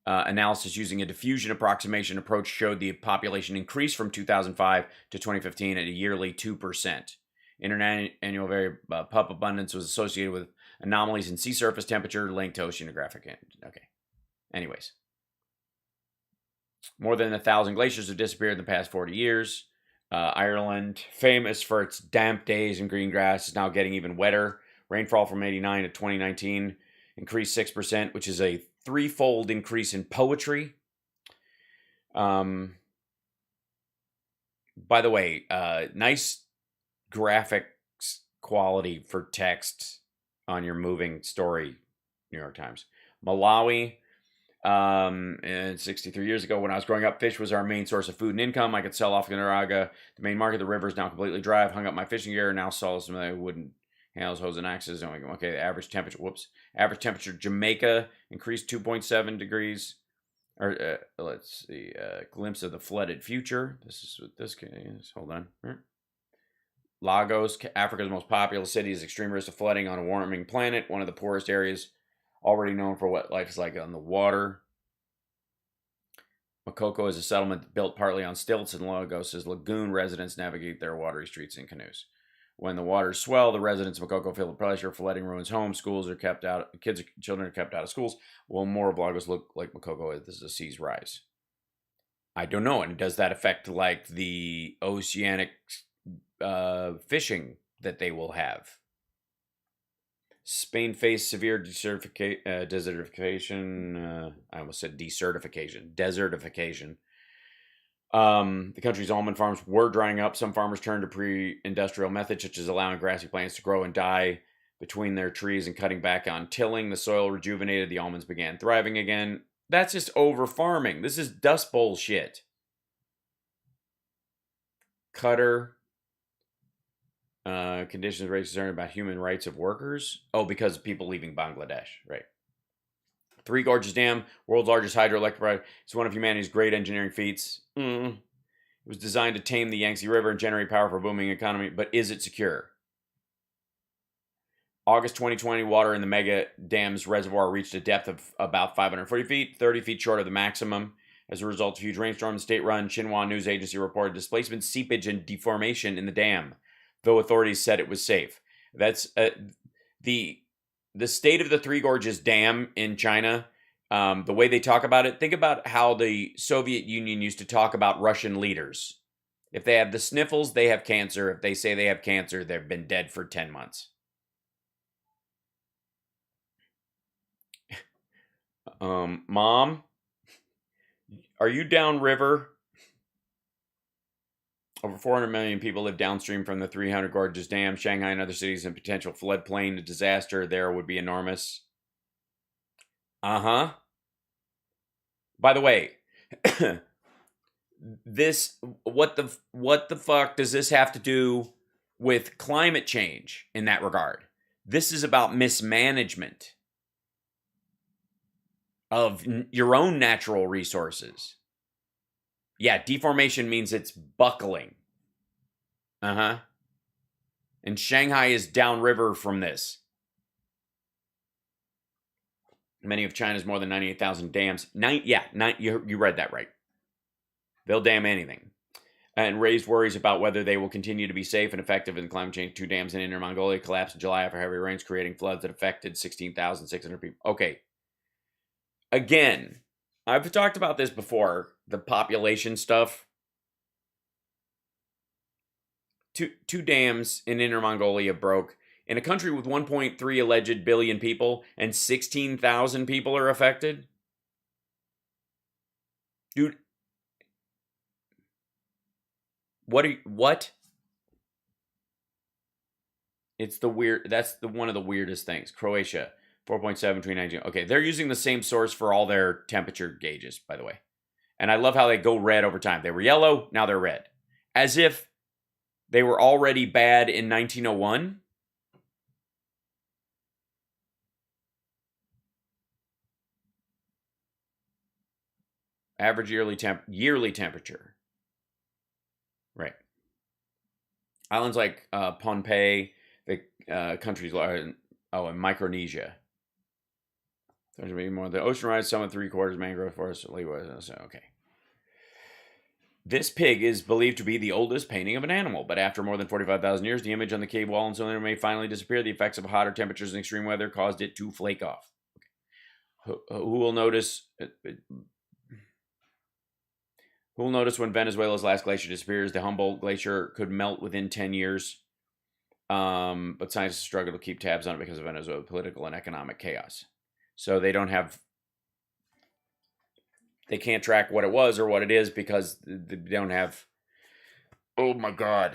analysis using a diffusion approximation approach showed the population increased from 2005 to 2015 at a yearly 2%. Annual pup abundance was associated with anomalies in sea surface temperature linked to oceanographic. Okay. Anyways. More than 1,000 glaciers have disappeared in the past 40 years. Ireland, famous for its damp days and green grass, is now getting even wetter. Rainfall from 89 to 2019 increased 6%, which is a threefold increase in poetry. By the way, nice graphics quality for text on your moving story, New York Times. Malawi, and 63 years ago when I was growing up, fish was our main source of food and income. I could sell off Nicaragua. The main market, the river, is now completely dry. I've hung up my fishing gear and now saw some of the wooden handles, hose, and axes. Okay, the average temperature, average temperature, Jamaica increased 2.7 degrees. Or let's see, glimpse of the flooded future. This is what this is. Hold on. Lagos, Africa's most populous city, is extreme risk of flooding on a warming planet. One of the poorest areas, already known for what life is like on the water. Makoko is a settlement built partly on stilts, and Lagos' lagoon residents navigate their watery streets in canoes. When the waters swell, the residents of Makoko feel the pressure. Flooding ruins homes. Schools are kept out. Children are kept out of schools. Will more of Lagos look like Makoko as the seas rise? I don't know. And does that affect like the oceanic fishing that they will have? Spain faced severe desertification. I almost said desertification. Desertification. The country's almond farms were drying up. Some farmers turned to pre-industrial methods, such as allowing grassy plants to grow and die between their trees and cutting back on tilling. The soil rejuvenated. The almonds began thriving again. That's just over farming. This is Dust Bowl shit. Qatar. Conditions raised concern about human rights of workers. Oh, because of people leaving Bangladesh. Right. Three Gorges Dam, world's largest hydroelectric project. It's one of humanity's great engineering feats. It was designed to tame the Yangtze River and generate power for a booming economy, but is it secure? August 2020, water in the mega dam's reservoir reached a depth of about 540 feet, 30 feet short of the maximum. As a result of huge rainstorms, the state-run Xinhua news agency reported displacement, seepage, and deformation in the dam, though authorities said it was safe. That's the state of the Three Gorges Dam in China. The way they talk about it, think about how the Soviet Union used to talk about Russian leaders. If they have the sniffles, they have cancer. If they say they have cancer, they've been dead for 10 months. Mom, are you downriver? Over 400 million people live downstream from the 300 Gorges Dam. Shanghai and other cities in potential floodplain disaster there would be enormous. By the way, what the fuck does this have to do with climate change in that regard? This is about mismanagement of your own natural resources. Yeah, deformation means it's buckling. And Shanghai is downriver from this. Many of China's more than 98,000 dams. You read that right. They'll dam anything. and raised worries about whether they will continue to be safe and effective in climate change. 2 dams in Inner Mongolia collapsed in July after heavy rains, creating floods that affected 16,600 people. Okay. Again, I've talked about this before, the population stuff. Two dams in Inner Mongolia broke in a country with 1.3 alleged billion people, and 16,000 people are affected. Dude, what? It's the weird. That's the one of the weirdest things. Croatia, 4.7 between 19. Okay, they're using the same source for all their temperature gauges, by the way. And I love how they go red over time. They were yellow, now they're red. As if they were already bad in 1901. Average yearly temperature. Right. Islands like Pohnpei, the countries in Micronesia. There's going to be more. The ocean rise, summit 3/4 mangrove forest. Okay. This pig is believed to be the oldest painting of an animal, but after more than 45,000 years, the image on the cave wall and cylinder may finally disappear. The effects of hotter temperatures and extreme weather caused it to flake off. Okay. Who will notice? Who will notice when Venezuela's last glacier disappears? The Humboldt Glacier could melt within 10 years, but scientists struggle to keep tabs on it because of Venezuela's political and economic chaos. So they can't track what it was or what it is because they don't have. Oh my God.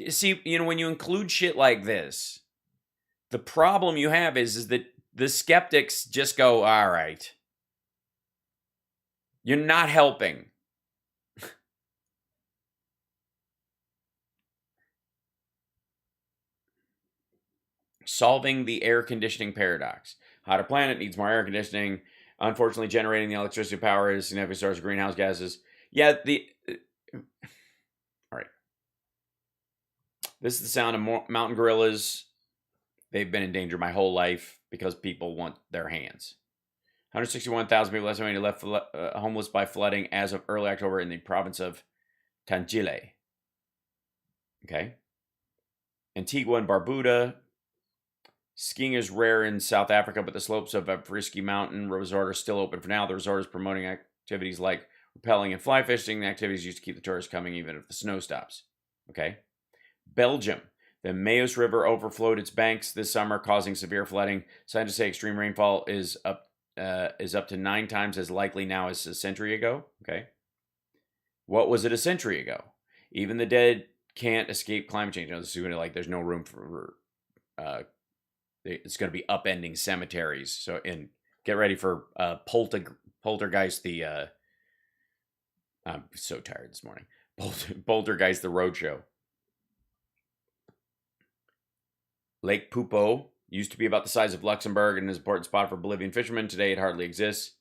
See, when you include shit like this, the problem you have is that the skeptics just go, all right. You're not helping. Solving the air conditioning paradox. Hotter planet needs more air conditioning. Unfortunately, generating the electricity power is a significant source of greenhouse gases. Yeah, all right. This is the sound of mountain gorillas. They've been in danger my whole life because people want their hands. 161,000 people estimated left homeless by flooding as of early October in the province of Tangile. Okay. Antigua and Barbuda. Skiing is rare in South Africa, but the slopes of a Frisky Mountain resort are still open for now. The resort is promoting activities like rappelling and fly fishing. The activities used to keep the tourists coming even if the snow stops. Okay. Belgium. The Meuse River overflowed its banks this summer, causing severe flooding. Scientists say extreme rainfall is up to 9 times as likely now as a century ago. Okay. What was it a century ago? Even the dead can't escape climate change. This is like there's no room for it's going to be upending cemeteries. So, and get ready for Poltergeist. I'm so tired this morning. Poltergeist, the roadshow. Lake Pupo used to be about the size of Luxembourg and is an important spot for Bolivian fishermen. Today, it hardly exists.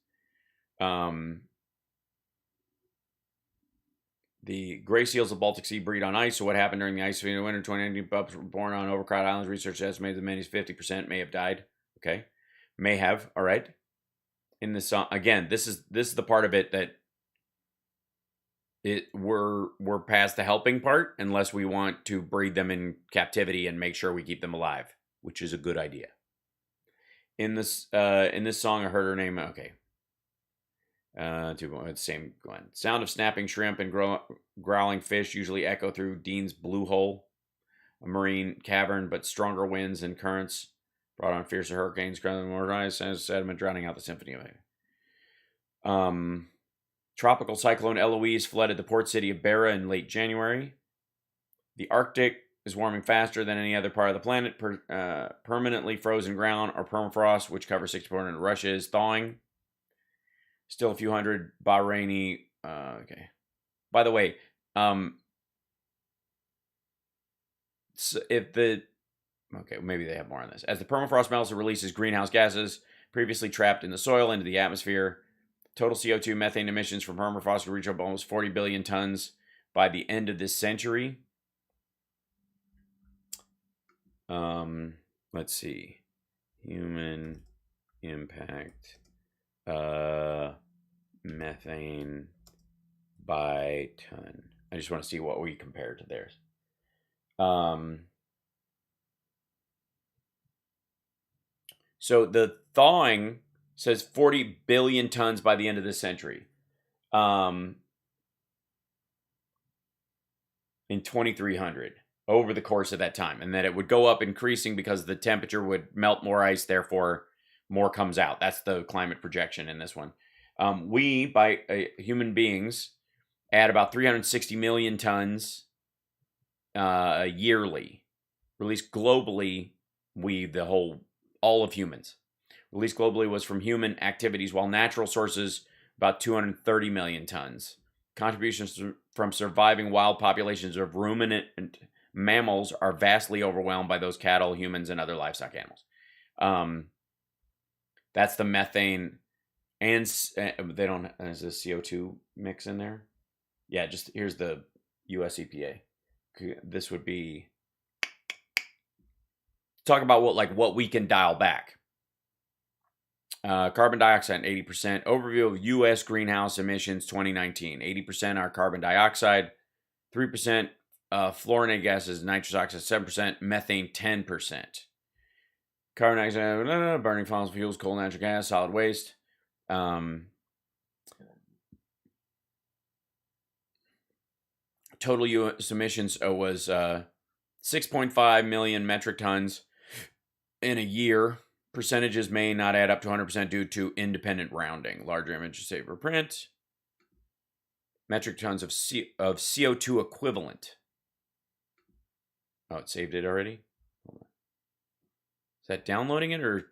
The gray seals of Baltic Sea breed on ice. So what happened during the ice in winter 2019? Pups were born on overcrowded islands. Research estimated that many as 50% may have died. Okay. May have. All right. In this song, again, this is the part of it that we're past the helping part unless we want to breed them in captivity and make sure we keep them alive, which is a good idea. In this song, I heard her name. Okay. Same Glenn. Sound of snapping shrimp and growling fish usually echo through Dean's Blue Hole, a marine cavern, but stronger winds and currents brought on fiercer hurricanes, grounding more ice and sediment, drowning out the symphony of it. Tropical cyclone Eloise flooded the port city of Beira in late January. The Arctic is warming faster than any other part of the planet. Permanently frozen ground, or permafrost, which covers 60% of Russia, is thawing. Still a few hundred Bahraini. Okay. By the way, so maybe they have more on this. As the permafrost melts, it releases greenhouse gases previously trapped in the soil into the atmosphere. Total CO2 methane emissions from permafrost will reach up almost 40 billion tons by the end of this century. Let's see. Human impact. Methane by ton. I just want to see what we compare to theirs. So the thawing says 40 billion tons by the end of this century. In 2300 over the course of that time, and that it would go up increasing because the temperature would melt more ice, therefore more comes out. That's the climate projection in this one. We, by human beings, add about 360 million tons yearly. Released globally, all of humans. Released globally was from human activities, while natural sources, about 230 million tons. Contributions from surviving wild populations of ruminant mammals are vastly overwhelmed by those cattle, humans, and other livestock animals. That's the methane, and they don't. Is the CO2 mix in there? Yeah, just here's the US EPA. This would be talk about what we can dial back. Carbon dioxide, 80%. Overview of U.S. greenhouse emissions 2019. 80% are carbon dioxide, 3% fluorinated gases, nitrous oxide, 7%, methane, 10%. Carbon dioxide, burning fossil fuels, coal, natural gas, solid waste. Total U.S. emissions was 6.5 million metric tons in a year. Percentages may not add up to 100% due to independent rounding. Larger image, safer print. Metric tons of CO2 equivalent. Oh, it saved it already? Hold on. Is that downloading it, or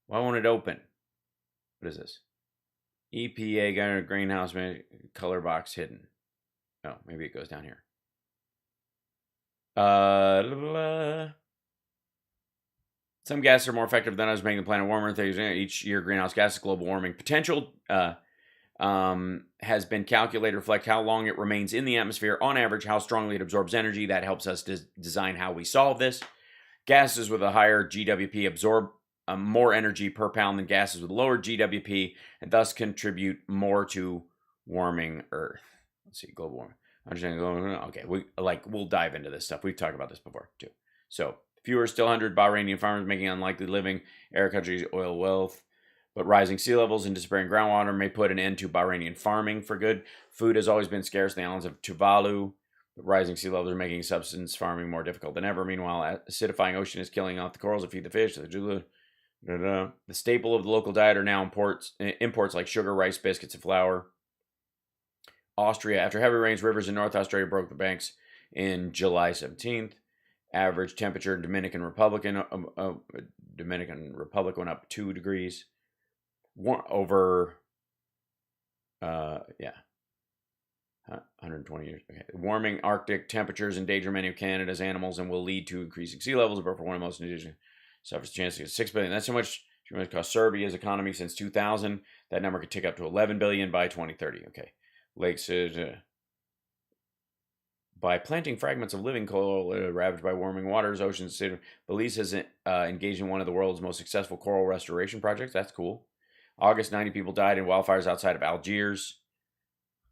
why won't it open? What is this? EPA got a greenhouse color box hidden. Oh, maybe it goes down here. Some gases are more effective than others, making the planet warmer. Each year, greenhouse gases global warming potential has been calculated to reflect how long it remains in the atmosphere. On average, how strongly it absorbs energy. That helps us design how we solve this. Gases with a higher GWP absorb more energy per pound than gases with lower GWP, and thus contribute more to warming Earth. Let's see, global warming. Okay, we'll dive into this stuff. We've talked about this before too. So. Fewer still 100 Bahraini farmers making unlikely living, air countries, oil wealth. But rising sea levels and disappearing groundwater may put an end to Bahrainian farming for good. Food has always been scarce in the islands of Tuvalu. But rising sea levels are making subsistence farming more difficult than ever. Meanwhile, acidifying ocean is killing off the corals that feed the fish. The staple of the local diet are now imports like sugar, rice, biscuits, and flour. Austria, after heavy rains, rivers in North Australia broke the banks in July 17th. Average temperature in Dominican Republic went up 2 degrees. Over, 120 years. Okay. Warming Arctic temperatures endanger many of Canada's animals and will lead to increasing sea levels. But for one of the most indigenous, suffers a chance to get 6 billion. That's how much it cost Serbia's economy since 2000. That number could tick up to 11 billion by 2030. Okay, lakes. By planting fragments of living coral ravaged by warming waters, oceans, Belize has engaged in one of the world's most successful coral restoration projects. That's cool. August, 90 people died in wildfires outside of Algiers.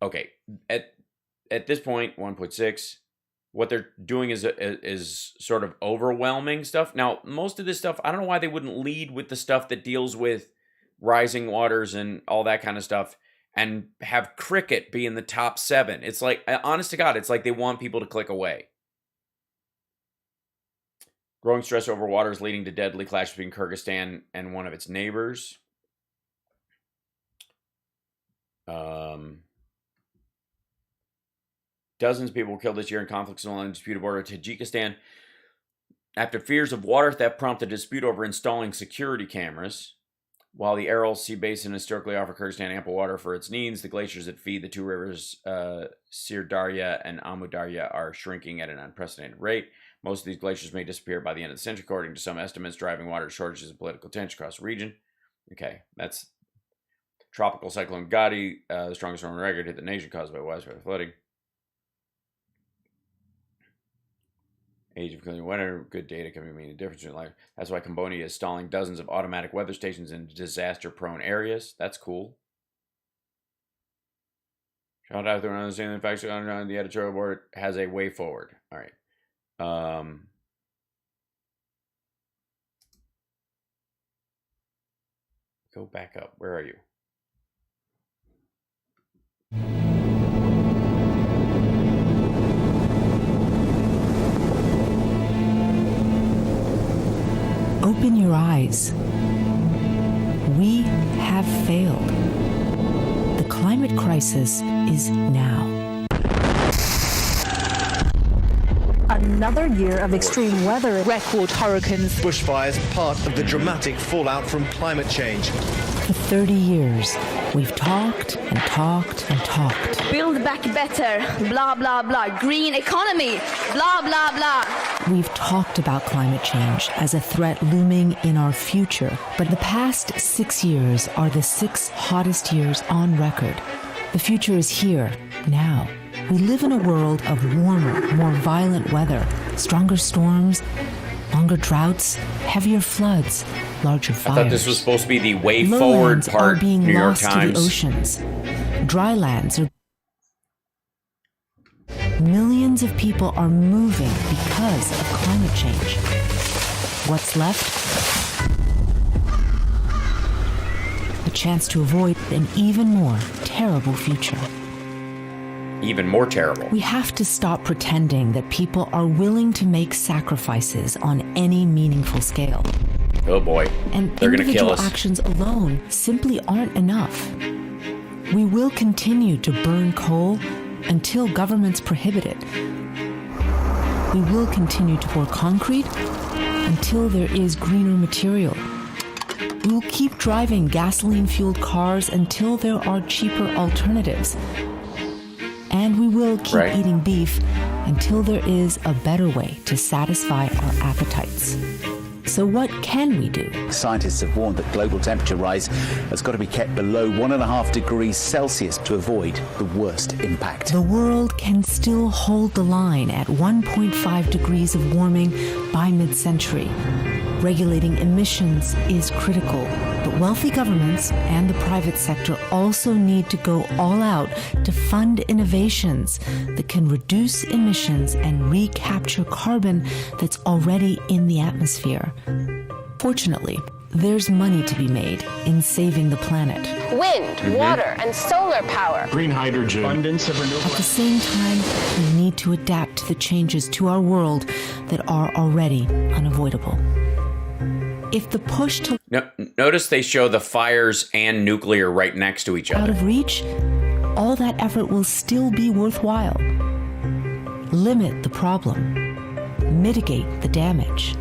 Okay, at this point, 1.6. What they're doing is sort of overwhelming stuff. Now, most of this stuff, I don't know why they wouldn't lead with the stuff that deals with rising waters and all that kind of stuff, and have cricket be in the top 7. It's like, honest to God, it's like they want people to click away. Growing stress over water is leading to deadly clash between Kyrgyzstan and one of its neighbors. Dozens of people were killed this year in conflicts along the disputed border of Tajikistan after fears of water theft prompted a dispute over installing security cameras. While the Aral Sea Basin historically offered Kyrgyzstan ample water for its needs, the glaciers that feed the two rivers, Sirdarya and Amudarya, are shrinking at an unprecedented rate. Most of these glaciers may disappear by the end of the century, according to some estimates, driving water shortages and political tension across the region. Okay, that's Tropical Cyclone Gotti, the strongest storm on record, hit the nation, caused by widespread flooding. Age of cooling weather, good data can mean a difference in life. That's why Cambodia is installing dozens of automatic weather stations in disaster-prone areas. That's cool. Shout out to understanding the facts on the editorial board has a way forward. All right. Go back up. Where are you?
Open your eyes. We have failed. The climate crisis is now.
Another year of extreme weather.
Record hurricanes.
Bushfires, part of the dramatic fallout from climate change.
For 30 years, we've talked and talked and talked.
Build back better, blah, blah, blah. Green economy, blah, blah, blah.
We've talked about climate change as a threat looming in our future. But the past 6 years are the 6 hottest years on record. The future is here, now. We live in a world of warmer, more violent weather, stronger storms, longer droughts, heavier floods, larger fires.
I thought this was supposed to be the way forward
Lowlands
part.
are being
New York
lost to the
Times.
oceans. Drylands are. Millions of people are moving because of climate change. What's left? A chance to avoid an even more terrible future.
Even more terrible.
We have to stop pretending that people are willing to make sacrifices on any meaningful scale.
Oh boy.
And
They're gonna kill
individual
us.
actions alone simply aren't enough. We will continue to burn coal until governments prohibit it. We will continue to pour concrete until there is greener material. We will keep driving gasoline-fueled cars until there are cheaper alternatives. And we will keep eating beef until there is a better way to satisfy our appetites. So what can we do?
Scientists have warned that global temperature rise has got to be kept below 1.5 degrees Celsius to avoid the worst impact.
The world can still hold the line at 1.5 degrees of warming by mid-century. Regulating emissions is critical, but wealthy governments and the private sector also need to go all out to fund innovations that can reduce emissions and recapture carbon that's already in the atmosphere. Fortunately, there's money to be made in saving the planet.
Wind, water, and solar power.
Green hydrogen. Abundance of renewable.
At the same time, we need to adapt to the changes to our world that are already unavoidable. If the push to
Notice they show the fires and nuclear right next to each
out
other.
of reach, all that effort will still be worthwhile. Limit the problem. Mitigate the damage.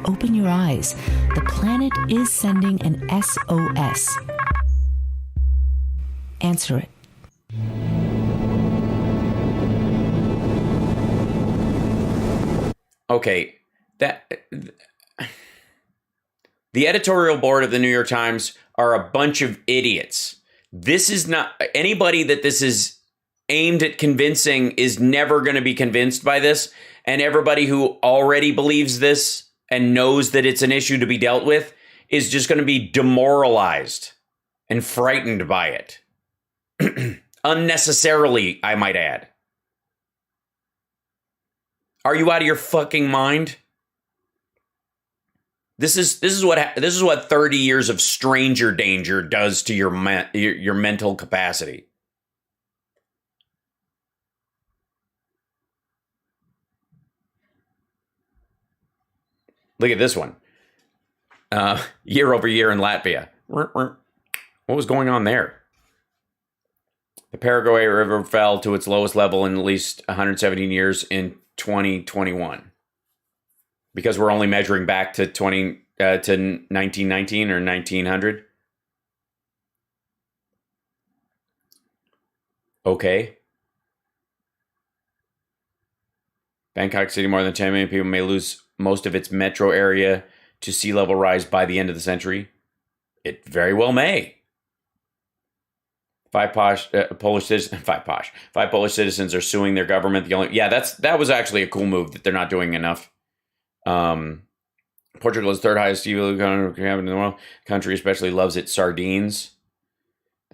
Open your eyes. The planet is sending an SOS. Answer it.
Okay, the editorial board of the New York Times are a bunch of idiots. This is not anybody that this is aimed at convincing is never going to be convinced by this. And everybody who already believes this and knows that it's an issue to be dealt with is just going to be demoralized and frightened by it. Unnecessarily, I might add. Are you out of your fucking mind? This is what 30 years of stranger danger does to your mental capacity. Look at this one. Year over year in Latvia. What was going on there? The Paraguay River fell to its lowest level in at least 117 years in 2021. Because we're only measuring back to 1919 or 1900. Okay. Bangkok City, more than 10 million people may lose most of its metro area to sea level rise by the end of the century. It very well may. Five Polish citizens are suing their government. That was actually a cool move that they're not doing enough. Portugal is third highest evil economy in the world. Country especially loves its sardines.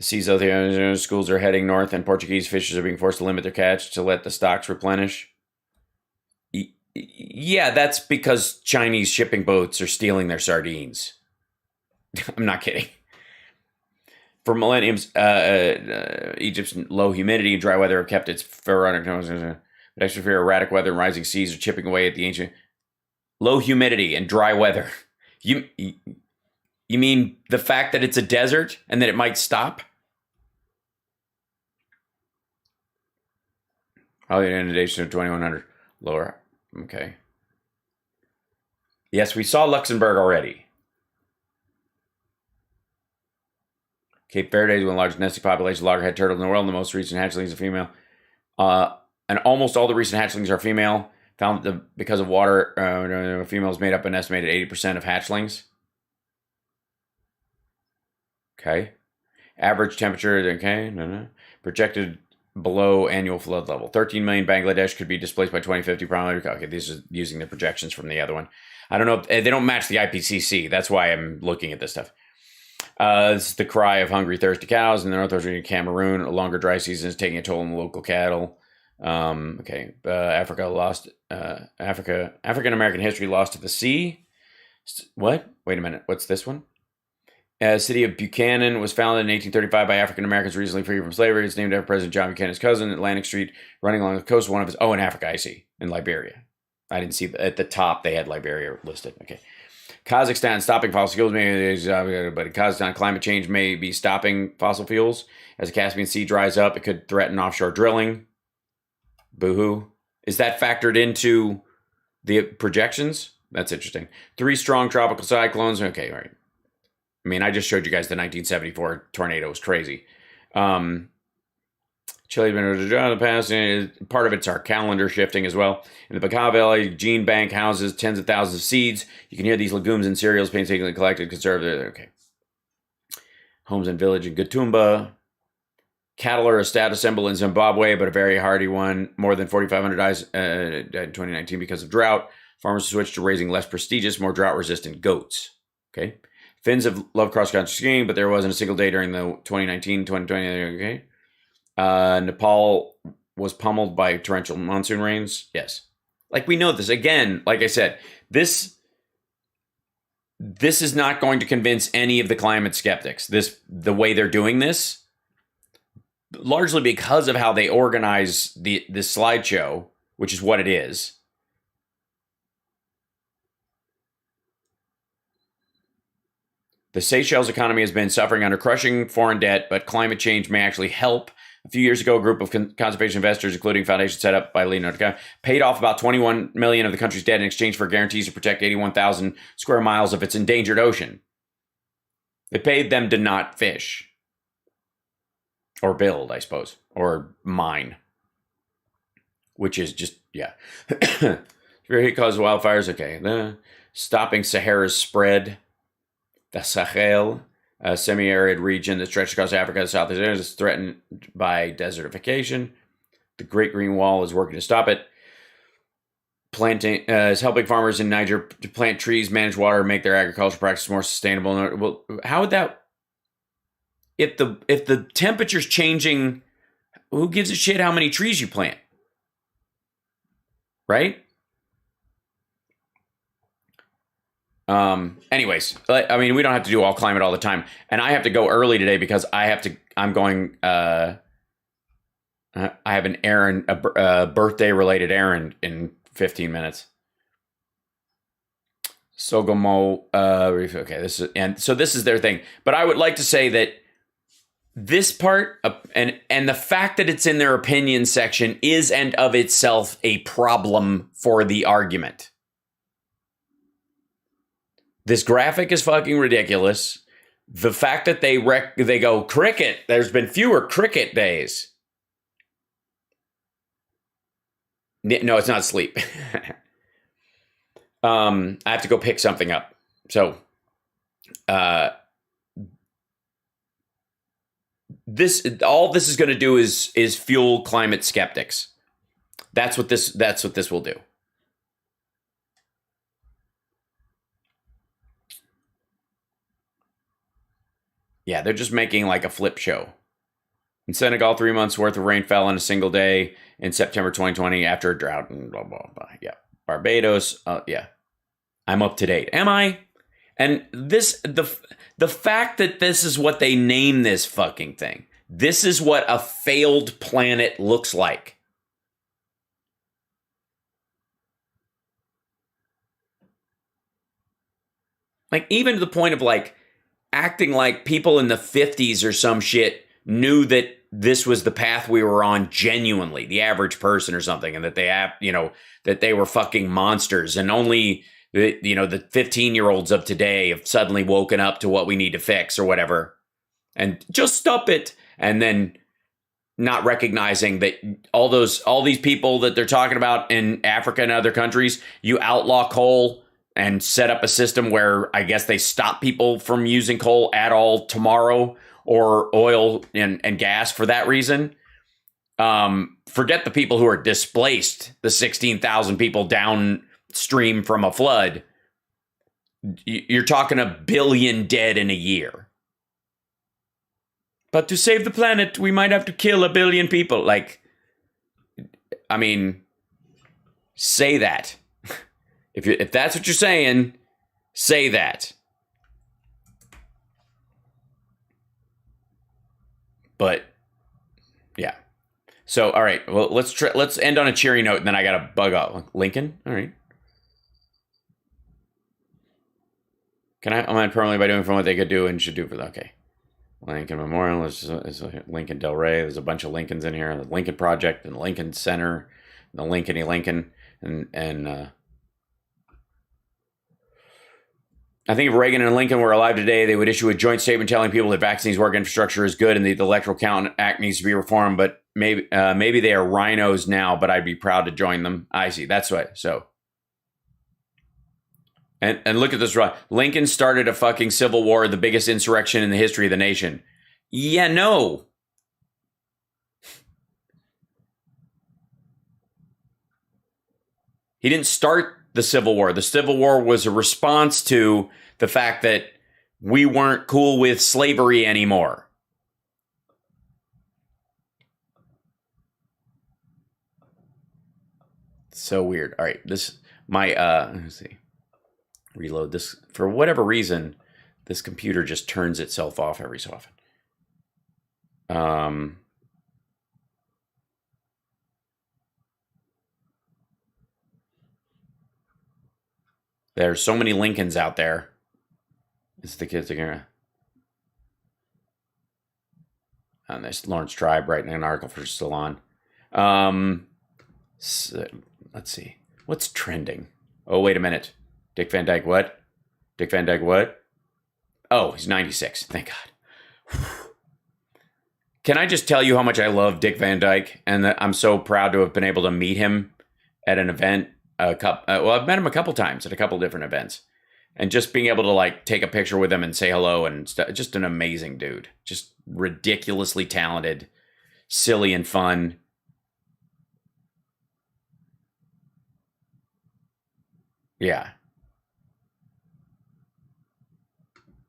The seas of the schools are heading north, and Portuguese fishers are being forced to limit their catch to let the stocks replenish. Yeah, that's because Chinese shipping boats are stealing their sardines. I'm not kidding. For millenniums, Egypt's low humidity and dry weather have kept its pharaonic but extra fear erratic weather and rising seas are chipping away at the ancient low humidity and dry weather. You mean the fact that it's a desert and that it might stop? Probably an inundation of 2100 lower. Okay. Yes, we saw Luxembourg already. Cape Verde is one of the largest nesting populations of loggerhead turtles in the world. The most recent hatchlings are female. And almost all the recent hatchlings are female. Found that because of water, females made up an estimated 80% of hatchlings. Okay. Average temperature, okay. Projected below annual flood level. 13 million Bangladesh could be displaced by 2050. Probably. Okay, these are using the projections from the other one. I don't know. They don't match the IPCC. That's why I'm looking at this stuff. This is the cry of hungry, thirsty cows in the northwest region of Cameroon. A longer dry season is taking a toll on the local cattle. African American history lost to the sea. What? Wait a minute. What's this one? The city of Buchanan was founded in 1835 by African Americans recently freed from slavery. It's named after President John Buchanan's cousin. Atlantic Street, running along the coast, one of his. Oh, in Africa, I see. In Liberia. I didn't see at the top they had Liberia listed. Okay. Kazakhstan stopping fossil fuels, but in Kazakhstan, climate change may be stopping fossil fuels. As the Caspian Sea dries up, it could threaten offshore drilling. Boo-hoo. Is that factored into the projections? That's interesting. 3 strong tropical cyclones. Okay, all right. I mean, I just showed you guys the 1974 tornado. It was crazy. Chile, the past, part of it's our calendar shifting as well. In the Baca Valley, Gene Bank houses tens of thousands of seeds. You can hear these legumes and cereals painstakingly collected, conserved. Okay. Homes and village in Gatumba. Cattle are a status symbol in Zimbabwe, but a very hardy one. More than 4,500 died in 2019 because of drought. Farmers switched to raising less prestigious, more drought-resistant goats. Okay. Finns have loved cross-country skiing, but there wasn't a single day during the 2019-2020. Okay. Nepal was pummeled by torrential monsoon rains. Yes. Like, we know this. Again, like I said, this is not going to convince any of the climate skeptics. The way they're doing this, largely because of how they organize this slideshow, which is what it is. The Seychelles economy has been suffering under crushing foreign debt, but climate change may actually help. A few years ago, a group of conservation investors, including foundations set up by Leonardo DiCaprio, paid off about 21 million of the country's debt in exchange for guarantees to protect 81,000 square miles of its endangered ocean. They paid them to not fish. Or build, I suppose. Or mine. Which is just, yeah. Severe heat causes wildfires. Okay. Stopping Sahara's spread. The Sahel, a semi-arid region that stretches across Africa, South Asia, is threatened by desertification. The Great Green Wall is working to stop it. Planting is helping farmers in Niger to plant trees, manage water, and make their agricultural practices more sustainable. Well, how would that? If the temperature's changing, who gives a shit how many trees you plant? Right? Anyways, I mean, we don't have to do all climate all the time. And I have to go early today because I have an errand, a birthday related errand in 15 minutes. Sogomo, okay, this is their thing. But I would like to say that this part, and the fact that it's in their opinion section is and of itself a problem for the argument. This graphic is fucking ridiculous. The fact that they go cricket, there's been fewer cricket days. No, it's not sleep. I have to go pick something up. So, all this is going to do is fuel climate skeptics. That's what this will do. Yeah, they're just making like a flip show. In Senegal, 3 months worth of rain fell in a single day in September 2020 after a drought and blah, blah, blah. Yeah. Barbados. Yeah. I'm up to date. Am I? And the fact that this is what they name this fucking thing. This is what a failed planet looks like. Like, even to the point of like acting like people in the 50s or some shit knew that this was the path we were on genuinely, the average person or something, and that that they were fucking monsters, and only the 15-year-olds of today have suddenly woken up to what we need to fix or whatever, and just stop it. And then not recognizing that all these people that they're talking about in Africa and other countries, you outlaw coal and set up a system where I guess they stop people from using coal at all tomorrow, or oil and gas for that reason. Forget the people who are displaced, the 16,000 people downstream from a flood. You're talking 1 billion dead in a year. But to save the planet, we might have to kill 1 billion people. Like, I mean, say that. If that's what you're saying, say that. But yeah. So all right, well let's end on a cheery note, and then I got to bug out. Lincoln, all right. Can I amend permanently by doing from what they could do and should do for the okay. Lincoln Memorial is Lincoln Del Rey. There's a bunch of Lincolns in here. The Lincoln Project and the Lincoln Center, and the Lincoln, and I think if Reagan and Lincoln were alive today, they would issue a joint statement telling people that vaccines work, infrastructure is good, and the Electoral Count Act needs to be reformed. But maybe they are rhinos now, but I'd be proud to join them. I see. That's right. So, and look at this. Lincoln started a fucking civil war, the biggest insurrection in the history of the nation. Yeah, no. He didn't start the Civil War. The Civil War was a response to the fact that we weren't cool with slavery anymore. So weird. All right, let's see. Reload this. For whatever reason, this computer just turns itself off every so often. There's so many Lincolns out there. It's the kids are gonna. And there's Lawrence Tribe writing an article for Salon. So, let's see. What's trending? Oh, wait a minute. Dick Van Dyke, what? Dick Van Dyke, what? Oh, he's 96. Thank God. Can I just tell you how much I love Dick Van Dyke, and that I'm so proud to have been able to meet him at an event. Well, I've met him a couple times at a couple different events, and just being able to like take a picture with him and say hello and just an amazing dude, just ridiculously talented, silly and fun. Yeah.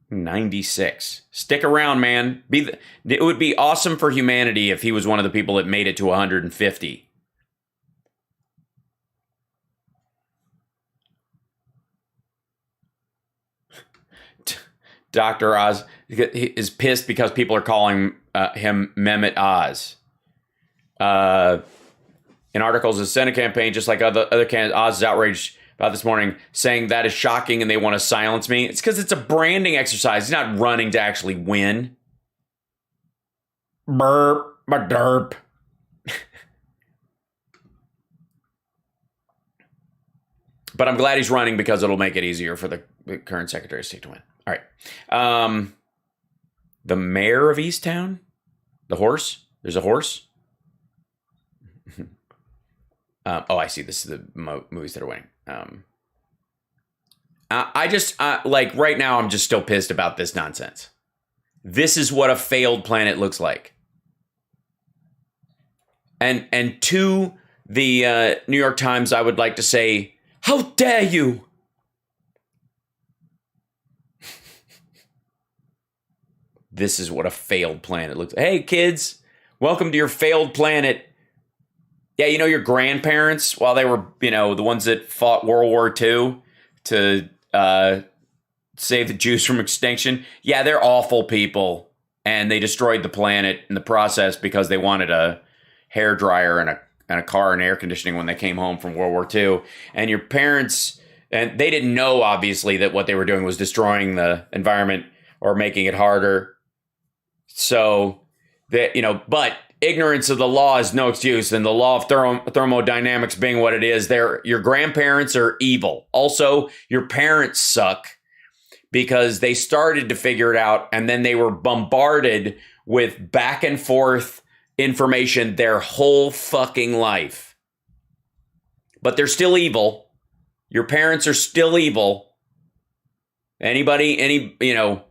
96. Stick around, man. It would be awesome for humanity if he was one of the people that made it to 150. Dr. Oz is pissed because people are calling him Mehmet Oz. In articles, the Senate campaign, just like other candidates, Oz is outraged about this morning, saying that is shocking and they want to silence me. It's because it's a branding exercise. He's not running to actually win. Burp, derp. But I'm glad he's running because it'll make it easier for the current Secretary of State to win. All right. The mayor of Easttown? The horse? There's a horse? Oh, I see. This is the movies that are winning. I just, like, right now, I'm just still pissed about this nonsense. This is what a failed planet looks like. And to the New York Times, I would like to say, how dare you? this is what a failed planet looks like. Hey, kids, welcome to your failed planet. Yeah, you know your grandparents, while they were, you know, the ones that fought World War II to save the Jews from extinction. Yeah, they're awful people, and they destroyed the planet in the process because they wanted a hairdryer and a car and air conditioning when they came home from World War II. And your parents, and they didn't know, obviously, that what they were doing was destroying the environment or making it harder. So, that, you know, but ignorance of the law is no excuse. And the law of thermodynamics being what it is, your grandparents are evil. Also, your parents suck because they started to figure it out, and then they were bombarded with back and forth information their whole fucking life. But they're still evil. Your parents are still evil. The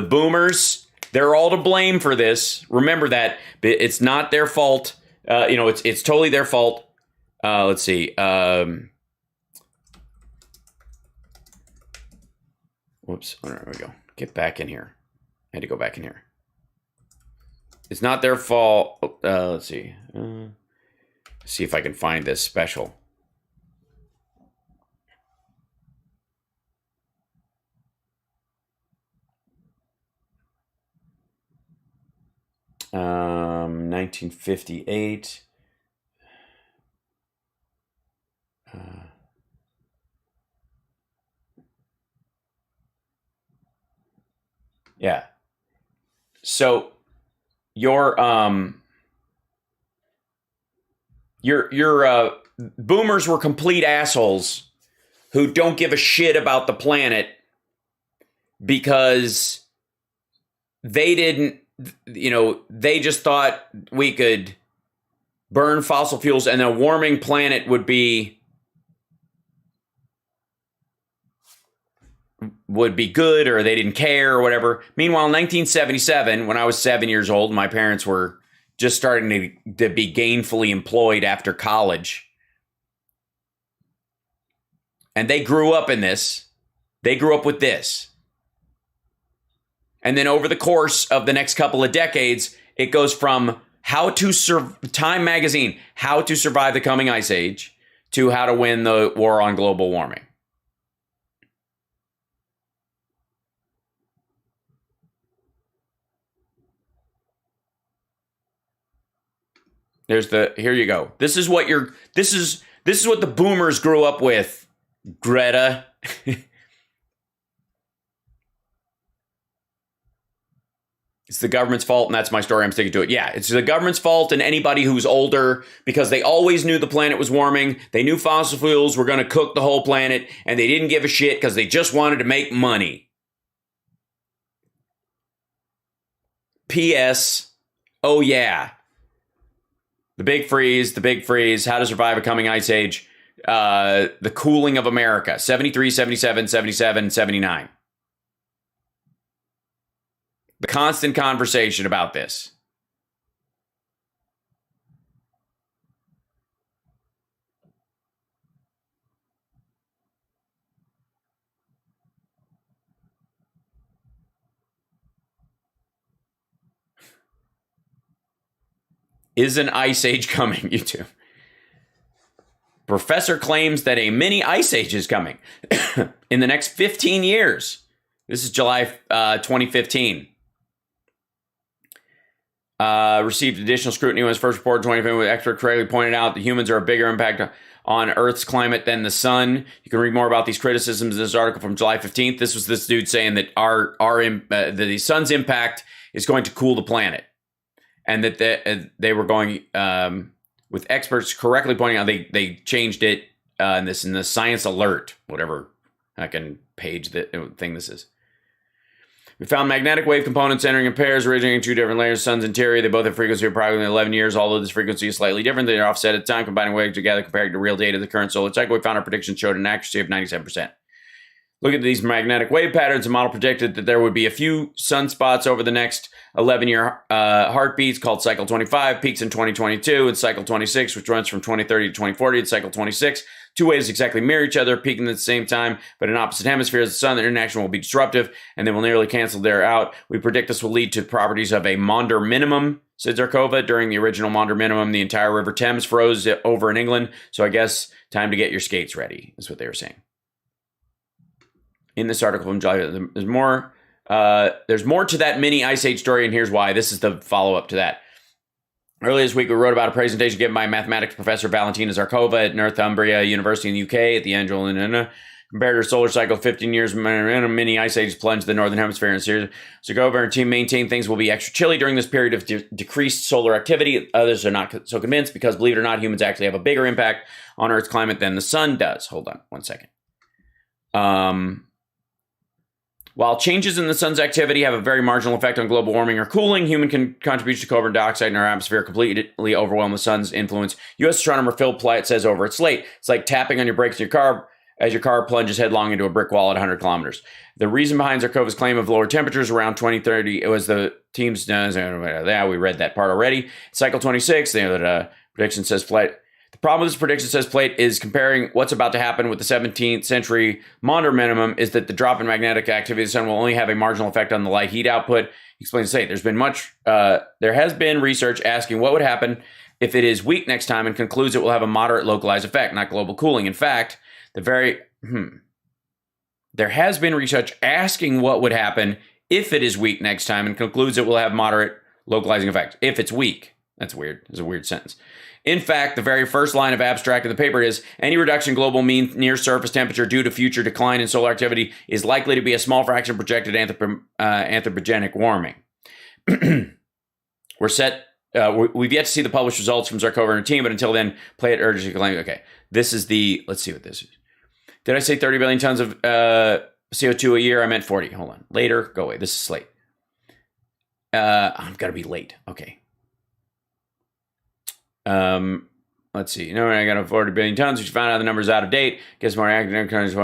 boomers, they're all to blame for this. Remember that. It's not their fault. It's totally their fault. Let's see. Whoops. Oh, there we go. Get back in here. I had to go back in here. It's not their fault. Let's see. See if I can find this special. Um, 1958. Yeah. So your boomers were complete assholes who don't give a shit about the planet because they didn't, they just thought we could burn fossil fuels and a warming planet would be good, or they didn't care or whatever. Meanwhile, in 1977, when I was 7 years old, my parents were just starting to be gainfully employed after college. And they grew up in this. They grew up with this. And then over the course of the next couple of decades, it goes from Time Magazine, How to Survive the Coming Ice Age, to How to Win the War on Global Warming. Here you go. This is what the boomers grew up with, Greta. It's the government's fault, and that's my story. I'm sticking to it. Yeah, it's the government's fault and anybody who's older, because they always knew the planet was warming. They knew fossil fuels were going to cook the whole planet, and they didn't give a shit because they just wanted to make money. P.S. Oh, yeah. The big freeze, How to Survive a Coming Ice Age, the cooling of America, 73, 77, 77, 79. The constant conversation about this. Is an ice age coming, YouTube? Professor claims that a mini ice age is coming in the next 15 years. This is July 2015. Received additional scrutiny when his first report in 2015, with expert correctly pointed out that humans are a bigger impact on Earth's climate than the sun. You can read more about these criticisms in this article from July 15th. This was this dude saying that the sun's impact is going to cool the planet. And that they were going, with experts correctly pointing out, they changed it in the Science Alert, whatever fucking page thing this is. We found magnetic wave components entering in pairs, originating in two different layers, sun's interior. They both have frequency of approximately 11 years, although this frequency is slightly different. They are offset at the time, combining waves together compared to real data. The current solar cycle, we found our predictions showed an accuracy of 97%. Look at these magnetic wave patterns. The model predicted that there would be a few sunspots over the next 11-year heartbeats called cycle 25, peaks in 2022, and cycle 26, which runs from 2030 to 2040, and cycle 26. Two waves exactly mirror each other, peaking at the same time, but in opposite hemispheres. The sun, their interaction will be disruptive, and they will nearly cancel their out. We predict this will lead to properties of a Maunder minimum, said Zarkova. During the original Maunder minimum, the entire River Thames froze over in England, so I guess time to get your skates ready, is what they were saying. In this article from July, there's more to that mini Ice Age story, and here's why. This is the follow-up to that. Earlier this week, we wrote about a presentation given by mathematics professor Valentina Zarkova at Northumbria University in the UK at the Angel and compared her solar cycle 15 years in a mini Ice Age plunge the northern hemisphere. And Zarkova and her team maintain things will be extra chilly during this period of decreased solar activity. Others are not so convinced because, believe it or not, humans actually have a bigger impact on Earth's climate than the sun does. Hold on one second. While changes in the sun's activity have a very marginal effect on global warming or cooling, human contributions to carbon dioxide in our atmosphere completely overwhelm the sun's influence. U.S. astronomer Phil Plait says over at Slate, it's like tapping on your brakes in your car as your car plunges headlong into a brick wall at 100 kilometers. The reason behind Zarkova's claim of lower temperatures around 2030, it was the team's, yeah, we read that part already. Cycle 26, prediction says Plait. The problem with this prediction, says Plait, is comparing what's about to happen with the 17th century Maunder minimum is that the drop in magnetic activity of the sun will only have a marginal effect on the light heat output. He explains to say there has been research asking what would happen if it is weak next time and concludes it will have a moderate localized effect, not global cooling. In fact, there has been research asking what would happen if it is weak next time and concludes it will have moderate localizing effect. If it's weak. That's weird. It's a weird sentence. In fact, the very first line of abstract in the paper is, any reduction in global mean near surface temperature due to future decline in solar activity is likely to be a small fraction of projected anthropogenic warming. We've yet to see the published results from Zarkova and her team, but until then, Plait urges you to claim. Okay, this is let's see what this is. Did I say 30 billion tons of CO2 a year? I meant 40. Hold on. Later, go away. This is Slate. I'm going to be late. Okay. Let's see. I got 40 billion tons, which found out the number is out of date. Gets more academic countries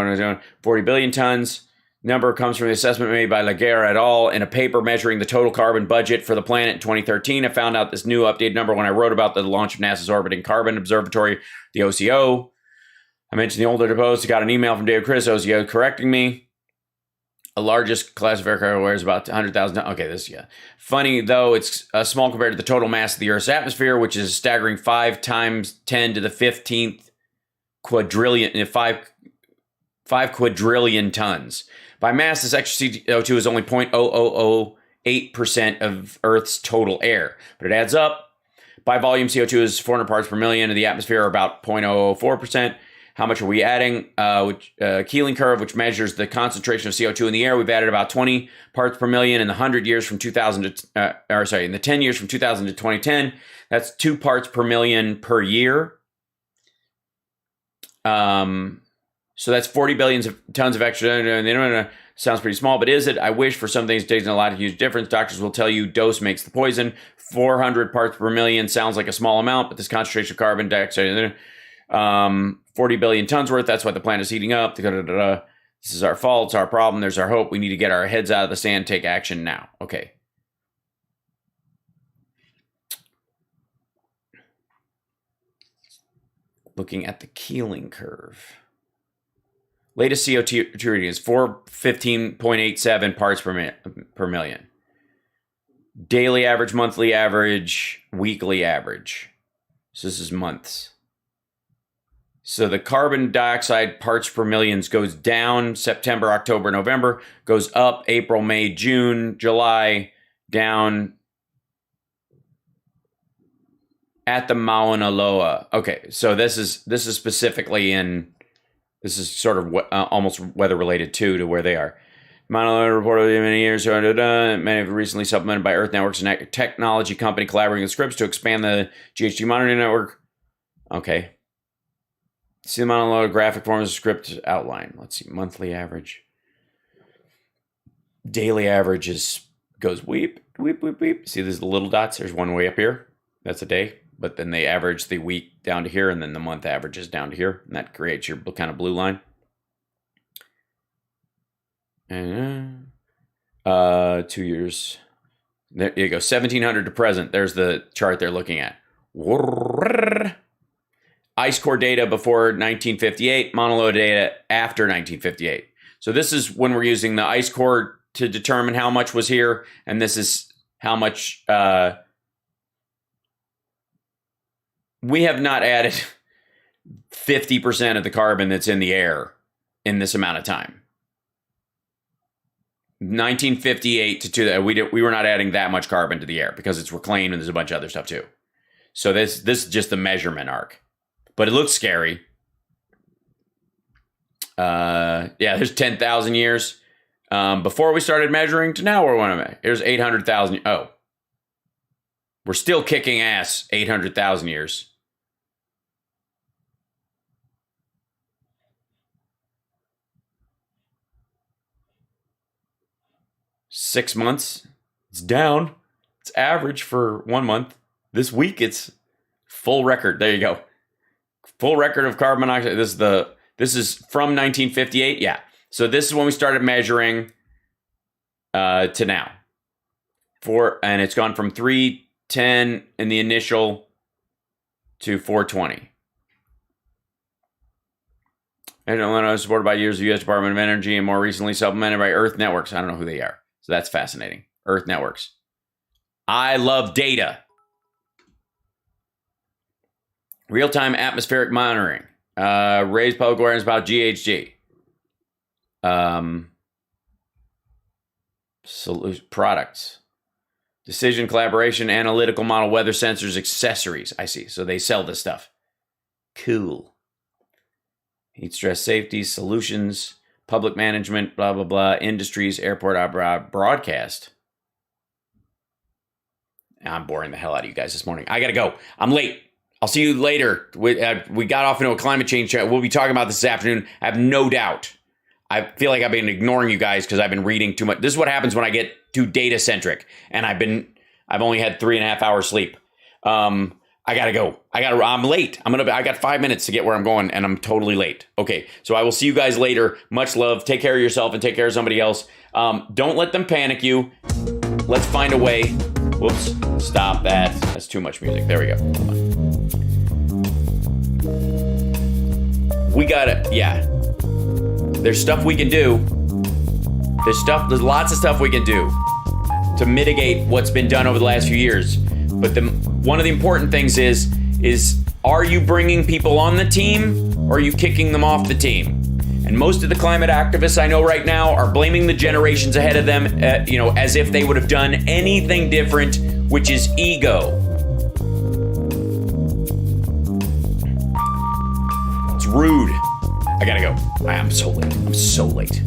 40 billion tons. Number comes from the assessment made by Laguerre et al. In a paper measuring the total carbon budget for the planet in 2013. I found out this new updated number when I wrote about the launch of NASA's Orbiting Carbon Observatory, the OCO. I mentioned the older post. I got an email from David Chris, OCO, correcting me. The largest class of aircraft wears about 100,000. Okay, funny, though, it's small compared to the total mass of the Earth's atmosphere, which is a staggering 5 times 10 to the 15th quadrillion, 5 quadrillion tons. By mass, this extra CO2 is only 0.0008% of Earth's total air, but it adds up. By volume, CO2 is 400 parts per million, and the atmosphere are about 0.004%. How much are we adding? Keeling curve, which measures the concentration of CO2 in the air, we've added about 20 parts per million in the 100 years from 2000 to, in the 10 years from 2000 to 2010. That's 2 parts per million per year. So that's 40 billion tons of extra. Sounds pretty small, but is it? I wish for some things it takes a lot of huge difference. Doctors will tell you dose makes the poison. 400 parts per million sounds like a small amount, but this concentration of carbon dioxide, 40 billion tons worth. That's why the planet is heating up. This is our fault. It's our problem. There's our hope. We need to get our heads out of the sand, take action now. Okay. Looking at the Keeling curve. Latest CO2 reading is 415.87 parts per million. Daily average, monthly average, weekly average. So this is months. So the carbon dioxide parts per millions goes down September, October, November, goes up April, May, June, July, down at the Mauna Loa. Okay, so this is specifically this is sort of almost weather related too to where they are. Mauna Loa reported many years, many have recently supplemented by Earth Networks, a technology company collaborating with Scripps to expand the GHG monitoring network. Okay. See the Mauna Loa graphic form as a script outline. Let's see, monthly average. Daily average goes weep, weep, weep, weep. See these little dots? There's one way up here. That's a day. But then they average the week down to here, and then the month averages down to here. And that creates your kind of blue line. And 2 years. There you go. 1700 to present. There's the chart they're looking at. Ice core data before 1958, monologue data after 1958. So this is when we're using the ice core to determine how much was here, and this is how much we have not added 50% of the carbon that's in the air in this amount of time. 1958 to 2000, we were not adding that much carbon to the air because it's reclaimed and there's a bunch of other stuff too. So this is just the measurement arc, but it looks scary. Yeah, there's 10,000 years before we started measuring to now. Here's 800,000. Oh, we're still kicking ass. 800,000 years. Six months, it's down. It's average for 1 month. This week, it's full record. There you go. Full record of carbon monoxide. This is from 1958. Yeah. So this is when we started measuring to now. And it's gone from 310 in the initial to 420. And Illinois is supported by years of the U.S. Department of Energy and more recently supplemented by Earth Networks. I don't know who they are. So that's fascinating. Earth Networks. I love data. Real-time atmospheric monitoring. Raise public awareness about GHG. Products. Decision collaboration, analytical model, weather sensors, accessories. I see. So they sell this stuff. Cool. Heat stress safety, solutions, public management, blah, blah, blah, industries, airport, broadcast. I'm boring the hell out of you guys this morning. I got to go. I'm late. I'll see you later. We got off into a climate change chat. We'll be talking about this afternoon. I have no doubt. I feel like I've been ignoring you guys because I've been reading too much. This is what happens when I get too data centric, and I've only had 3.5 hours sleep. I gotta go. I'm late. I got 5 minutes to get where I'm going, and I'm totally late. Okay, so I will see you guys later. Much love. Take care of yourself and take care of somebody else. Don't let them panic you. Let's find a way. Whoops. Stop that. That's too much music. There we go. Hold on. We gotta, yeah. There's stuff we can do. There's lots of stuff we can do to mitigate what's been done over the last few years. But one of the important things is are you bringing people on the team or are you kicking them off the team? And most of the climate activists I know right now are blaming the generations ahead of them, as if they would have done anything different, which is ego. It's rude. I gotta go. I'm so late.